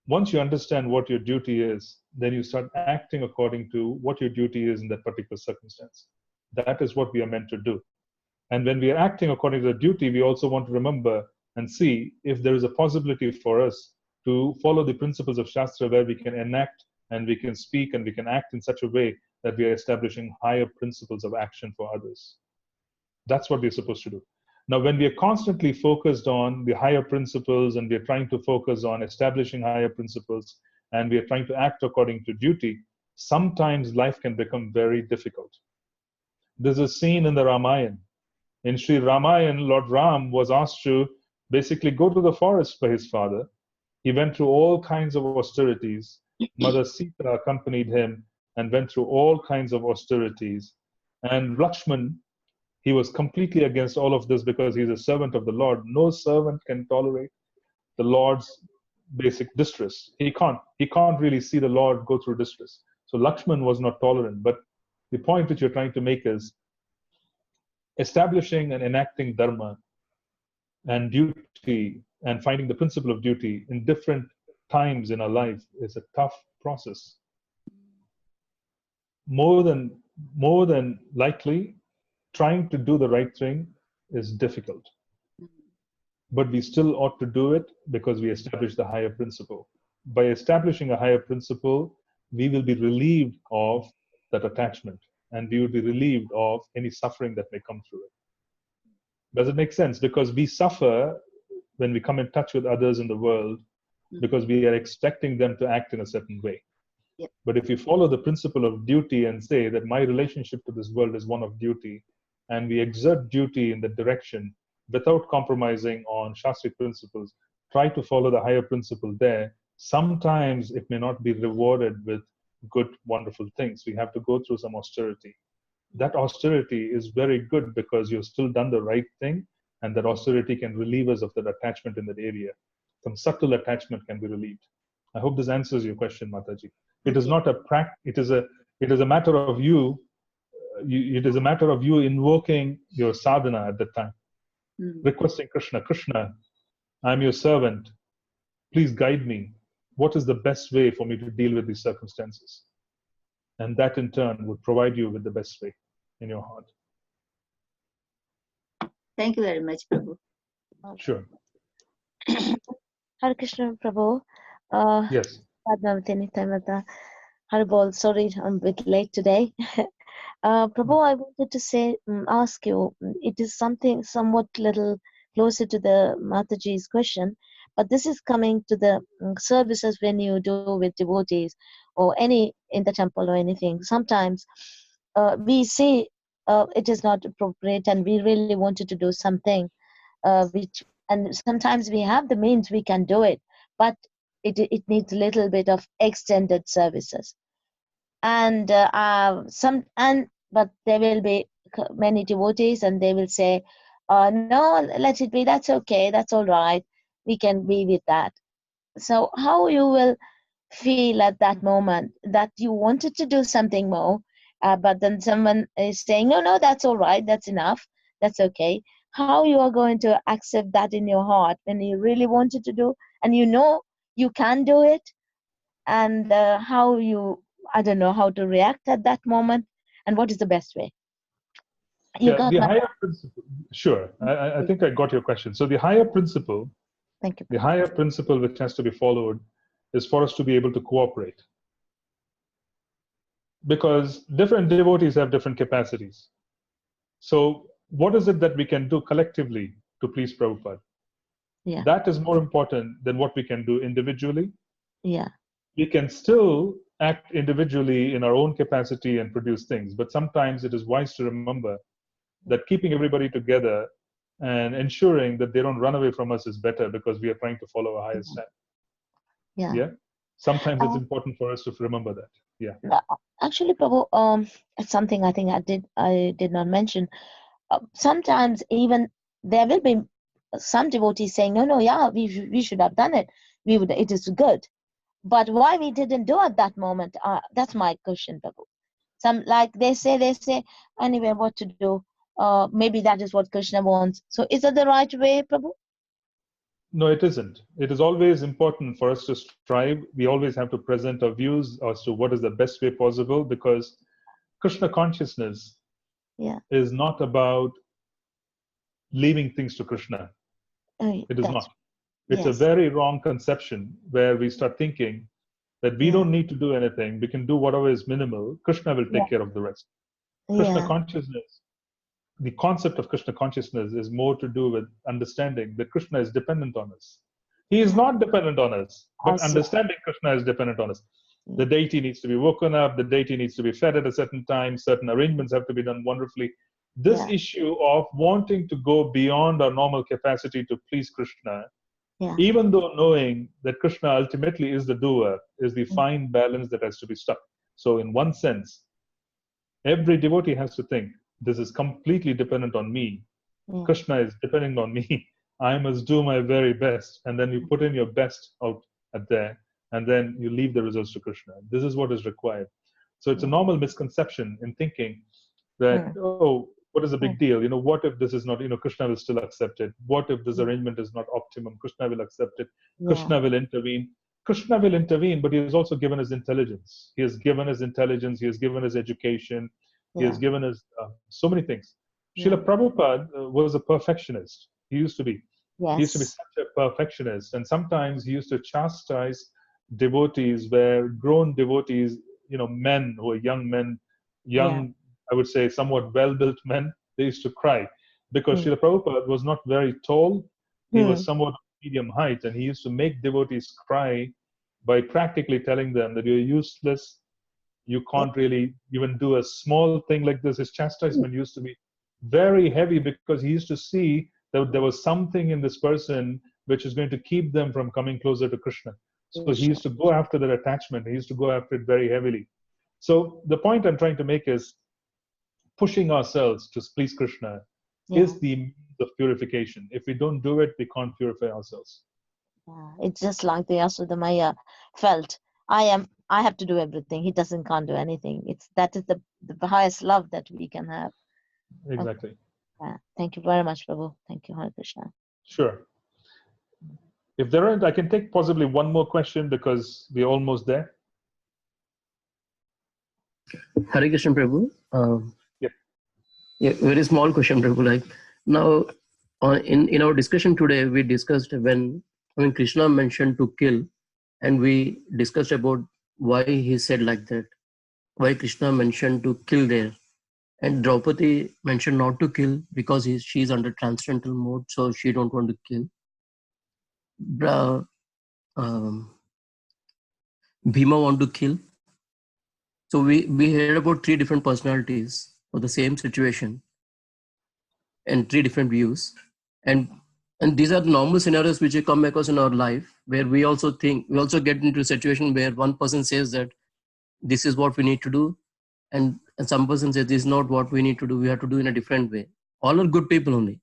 Once you understand what your duty is, then you start acting according to what your duty is in that particular circumstance. That is what we are meant to do. And when we are acting according to the duty, we also want to remember and see if there is a possibility for us to follow the principles of Shastra, where we can enact and we can speak and we can act in such a way that we are establishing higher principles of action for others. That's what we're supposed to do. Now, when we are constantly focused on the higher principles and we are trying to focus on establishing higher principles and we are trying to act according to duty, sometimes life can become very difficult. There's a scene in the Ramayana. In Sri Ramayana, Lord Ram was asked to basically go to the forest by his father. He went through all kinds of austerities. Mother Sita accompanied him and went through all kinds of austerities. And Lakshman, he was completely against all of this because he's a servant of the Lord. No servant can tolerate the Lord's basic distress. He can't really see the Lord go through distress. So Lakshman was not tolerant. But the point which you're trying to make is establishing and enacting dharma and duty and finding the principle of duty in different times in our life is a tough process. More than likely, trying to do the right thing is difficult. But we still ought to do it because we established the higher principle. By establishing a higher principle, we will be relieved of that attachment and we will be relieved of any suffering that may come through it. Does it make sense? Because we suffer when we come in touch with others in the world because we are expecting them to act in a certain way. Yep. But if we follow the principle of duty and say that my relationship to this world is one of duty, and we exert duty in that direction without compromising on Shastric principles, try to follow the higher principle there, sometimes it may not be rewarded with good, wonderful things. We have to go through some austerity. That austerity is very good because you've still done the right thing, and that austerity can relieve us of that attachment in that area. Some subtle attachment can be relieved. I hope this answers your question, Mataji. It is not a it is a matter of you. It is a matter of you invoking your sadhana at that time, requesting Krishna, I'm your servant. Please guide me. What is the best way for me to deal with these circumstances? And that in turn would provide you with the best way in your heart. Thank you very much, Prabhu. Sure. Hare Krishna, Prabhu. Yes. Haribol, sorry, I'm a bit late today. Prabhu, I wanted to say, ask you, it is something somewhat little closer to the Mataji's question, but this is coming to the services when you do with devotees or any in the temple or anything. Sometimes we say it is not appropriate and we really wanted to do something, and sometimes we have the means, we can do it, but it needs a little bit of extended services. And but there will be many devotees and they will say, no, let it be, that's okay, that's all right, we can be with that. So how you will feel at that moment that you wanted to do something more but then someone is saying, no, that's all right, that's enough, that's okay. How you are going to accept that in your heart when you really wanted to do, and you know you can do it, and how you, I don't know how to react at that moment, and what is the best way? You Yeah, got the my higher principle. Sure, I think I got your question. So the higher principle, thank you. the higher principle which has to be followed is for us to be able to cooperate. Because different devotees have different capacities. So what is it that we can do collectively to please Prabhupada? Yeah. That is more important than what we can do individually. Yeah. We can still act individually in our own capacity and produce things, but sometimes it is wise to remember that keeping everybody together and ensuring that they don't run away from us is better, because we are trying to follow a higher standard. Yeah. Sometimes it's important for us to remember that. Yeah. Actually, Prabhu, it's something I think I did not mention. Sometimes even there will be some devotees saying, no, yeah, we should have done it. It is good. But why we didn't do at that moment? That's my question, Prabhu. Some, like they say anyway, what to do? Maybe that is what Krishna wants. So is that the right way, Prabhu? No, it isn't. It is always important for us to strive. We always have to present our views as to what is the best way possible, because Krishna consciousness is not about leaving things to Krishna. It is not. It's a very wrong conception where we start thinking that we don't need to do anything. We can do whatever is minimal. Krishna will take care of the rest. Krishna consciousness, the concept of Krishna consciousness is more to do with understanding that Krishna is dependent on us. He is not dependent on us, but understanding Krishna is dependent on us. The deity needs to be woken up, the deity needs to be fed at a certain time, certain arrangements have to be done wonderfully. This issue of wanting to go beyond our normal capacity to please Krishna, even though knowing that Krishna ultimately is the doer, is the fine balance that has to be struck. So in one sense, every devotee has to think, this is completely dependent on me. Krishna is depending on me. I must do my very best. And then you put in your best out at there, and then you leave the results to Krishna. This is what is required. So it's a normal misconception in thinking that, oh, what is the big deal? What if this is not, Krishna will still accept it? What if this arrangement is not optimum? Krishna will accept it. Krishna will intervene. Krishna will intervene, but he has also given us intelligence. He has given us intelligence. He has given us education. He has given us so many things. Srila Prabhupada was a perfectionist. He used to be. He used to be such a perfectionist. And sometimes he used to chastise devotees, where grown devotees, men who are young men, I would say somewhat well-built men, they used to cry. Because Srila Prabhupada was not very tall. He was somewhat medium height. And he used to make devotees cry by practically telling them that you're useless. You can't really even do a small thing like this. His chastisement used to be very heavy, because he used to see that there was something in this person which is going to keep them from coming closer to Krishna. So he used to go after that attachment. He used to go after it very heavily. So the point I'm trying to make is, pushing ourselves to please Krishna is the means of purification. If we don't do it, we can't purify ourselves. It's just like the Yasodhamaya felt, I have to do everything. He can't do anything. That is the highest love that we can have. Exactly. Okay. Thank you very much, Prabhu. Thank you, Hare Krishna. Sure. If there aren't, I can take possibly one more question, because we're almost there. Hare Krishna, Prabhu. Very small question, Prabhu. Like now, in our discussion today, we discussed when Krishna mentioned to kill, and we discussed about why he said like that, why Krishna mentioned to kill there, and Draupadi mentioned not to kill because she's under transcendental mode, so she don't want to kill. Bhima want to kill. So we heard about 3 different personalities of the same situation and 3 different views, and these are the normal scenarios which we come across in our life, where we also get into a situation where one person says that this is what we need to do, and some person says this is not what we need to do, we have to do in a different way. All are good people only.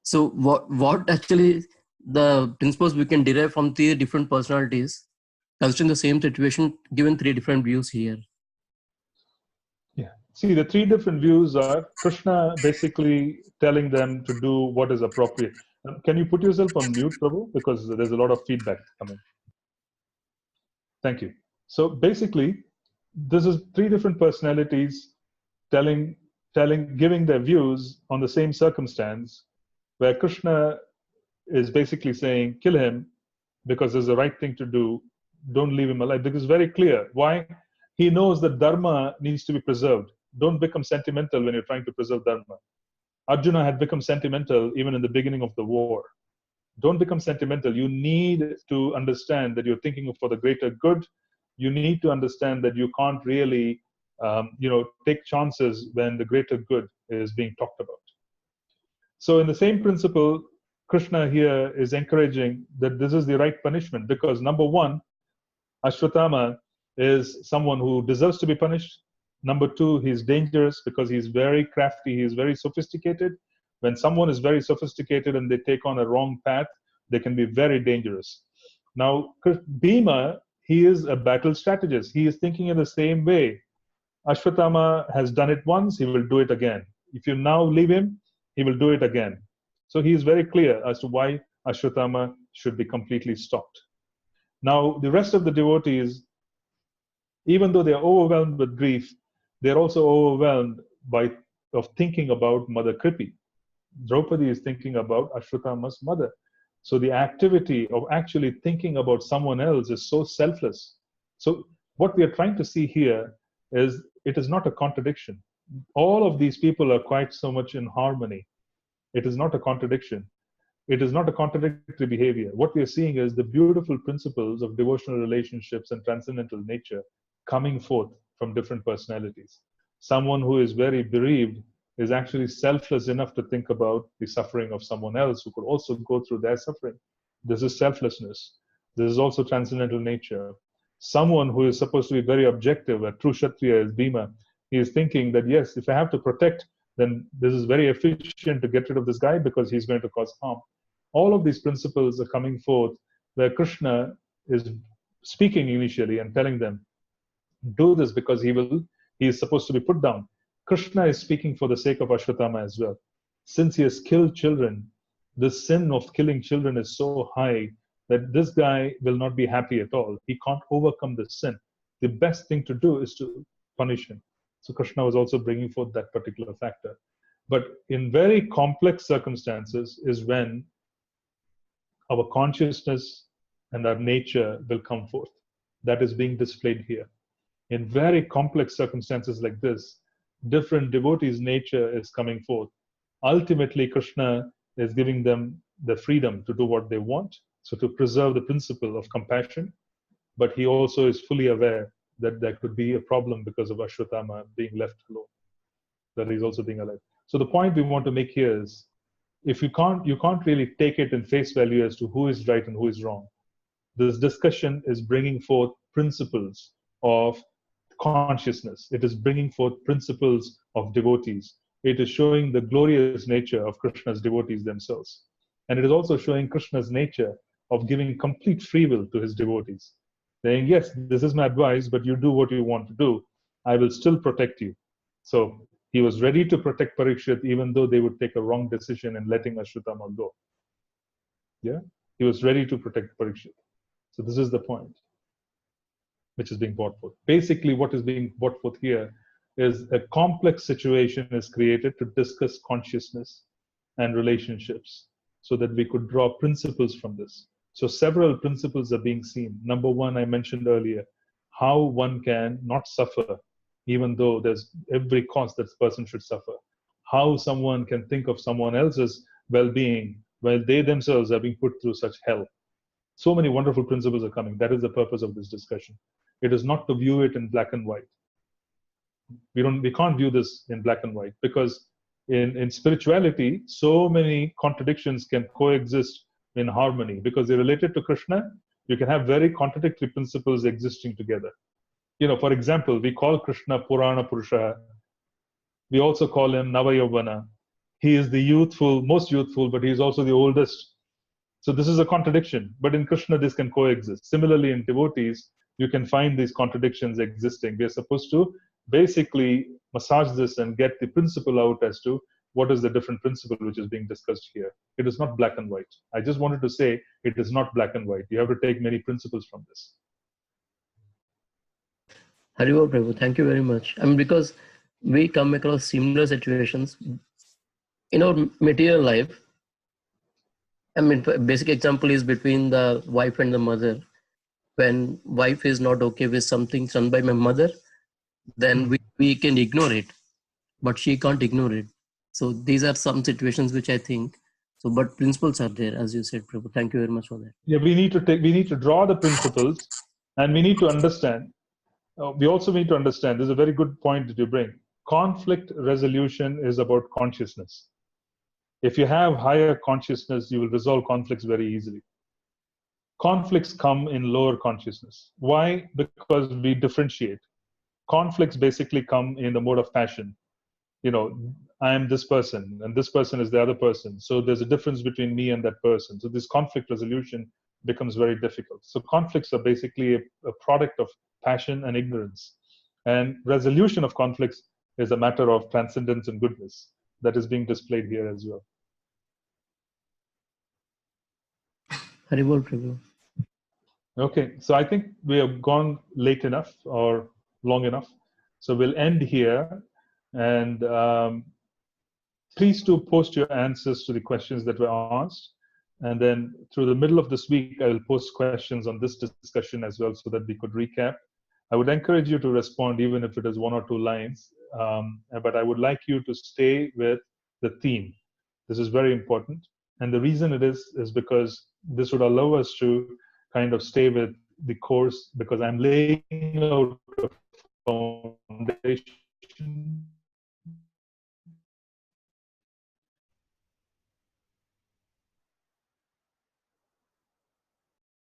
So what actually the principles we can derive from 3 different personalities considering the same situation, given 3 different views here? Yeah. See, the three different views are Krishna basically telling them to do what is appropriate. Can you put yourself on mute, Prabhu? Because there's a lot of feedback coming. Thank you. So basically, this is three different personalities giving their views on the same circumstance, where Krishna is basically saying, kill him because it's the right thing to do. Don't leave him alive. Because it's very clear. Why? He knows that dharma needs to be preserved. Don't become sentimental when you're trying to preserve dharma. Arjuna had become sentimental even in the beginning of the war. Don't become sentimental. You need to understand that you're thinking for the greater good. You need to understand that you can't really, take chances when the greater good is being talked about. So in the same principle, Krishna here is encouraging that this is the right punishment because number one, Ashwatthama is someone who deserves to be punished. Number two, he's dangerous because he's very crafty, he's very sophisticated. When someone is very sophisticated and they take on a wrong path, they can be very dangerous. Now, Bhima, he is a battle strategist. He is thinking in the same way. Ashwatthama has done it once, he will do it again. If you now leave him, he will do it again. So he is very clear as to why Ashwatthama should be completely stopped. Now, the rest of the devotees, even though they are overwhelmed with grief, they're also overwhelmed of thinking about Mother Kripi. Draupadi is thinking about Ashwatthama's mother. So the activity of actually thinking about someone else is so selfless. So what we are trying to see here is it is not a contradiction. All of these people are quite so much in harmony. It is not a contradiction. It is not a contradictory behavior. What we are seeing is the beautiful principles of devotional relationships and transcendental nature coming forth from different personalities. Someone who is very bereaved is actually selfless enough to think about the suffering of someone else who could also go through their suffering. This is selflessness. This is also transcendental nature. Someone who is supposed to be very objective, a true Kshatriya is Bhima, he is thinking that yes, if I have to protect, then this is very efficient to get rid of this guy because he's going to cause harm. All of these principles are coming forth where Krishna is speaking initially and telling them, do this because he is supposed to be put down. Krishna is speaking for the sake of Ashwatthama as well. Since he has killed children, the sin of killing children is so high that this guy will not be happy at all. He can't overcome the sin. The best thing to do is to punish him. So Krishna was also bringing forth that particular factor. But in very complex circumstances is when our consciousness and our nature will come forth. That is being displayed here. In very complex circumstances like this, different devotees' nature is coming forth. Ultimately, Krishna is giving them the freedom to do what they want, so to preserve the principle of compassion, but he also is fully aware that there could be a problem because of Ashwatthama being left alone, that he's also being alive. So the point we want to make here is, if you can't really take it in face value as to who is right and who is wrong. This discussion is bringing forth principles of consciousness. It is bringing forth principles of devotees. It is showing the glorious nature of Krishna's devotees themselves. And it is also showing Krishna's nature of giving complete free will to his devotees. Saying, yes, this is my advice, but you do what you want to do. I will still protect you. So he was ready to protect Parikshit even though they would take a wrong decision in letting Ashwatthama go. Yeah, he was ready to protect Parikshit. So this is the point which is being brought forth. Basically, what is being brought forth here is a complex situation is created to discuss consciousness and relationships so that we could draw principles from this. So several principles are being seen. Number one, I mentioned earlier, how one can not suffer even though there's every cost that person should suffer. How someone can think of someone else's well-being while they themselves are being put through such hell. So many wonderful principles are coming. That is the purpose of this discussion. It is not to view it in black and white. We can't view this in black and white because in spirituality, so many contradictions can coexist in harmony because they're related to Krishna. You can have very contradictory principles existing together. For example, we call Krishna Purana Purusha. We also call him Navayavana. He is the most youthful, but he is also the oldest. So this is a contradiction, but in Krishna, this can coexist. Similarly, in devotees, you can find these contradictions existing. We are supposed to basically massage this and get the principle out as to what is the different principle which is being discussed here. It is not black and white. I just wanted to say it is not black and white. You have to take many principles from this. Haribol Prabhu, thank you very much. I mean, because we come across similar situations in our material life. I mean, basic example is between the wife and the mother. When wife is not okay with something done by my mother, then we can ignore it, but she can't ignore it. So these are some situations which I think, so but principles are there, as you said, Prabhu. Thank you very much for that. Yeah, we need to draw the principles, and we need to understand. We also need to understand, this is a very good point that you bring. Conflict resolution is about consciousness. If you have higher consciousness, you will resolve conflicts very easily. Conflicts come in lower consciousness. Why? Because we differentiate. Conflicts basically come in the mode of passion. You know, I am this person and this person is the other person. So there's a difference between me and that person. So this conflict resolution becomes very difficult. So conflicts are basically a product of passion and ignorance. And resolution of conflicts is a matter of transcendence and goodness that is being displayed here as well. Haribol Prabhu. Okay, so I think we have gone late enough or long enough. So we'll end here. And please do post your answers to the questions that were asked. And then through the middle of this week, I will post questions on this discussion as well so that we could recap. I would encourage you to respond even if it is 1 or 2 lines. But I would like you to stay with the theme. This is very important. And the reason it is because this would allow us to kind of stay with the course, because I'm laying out a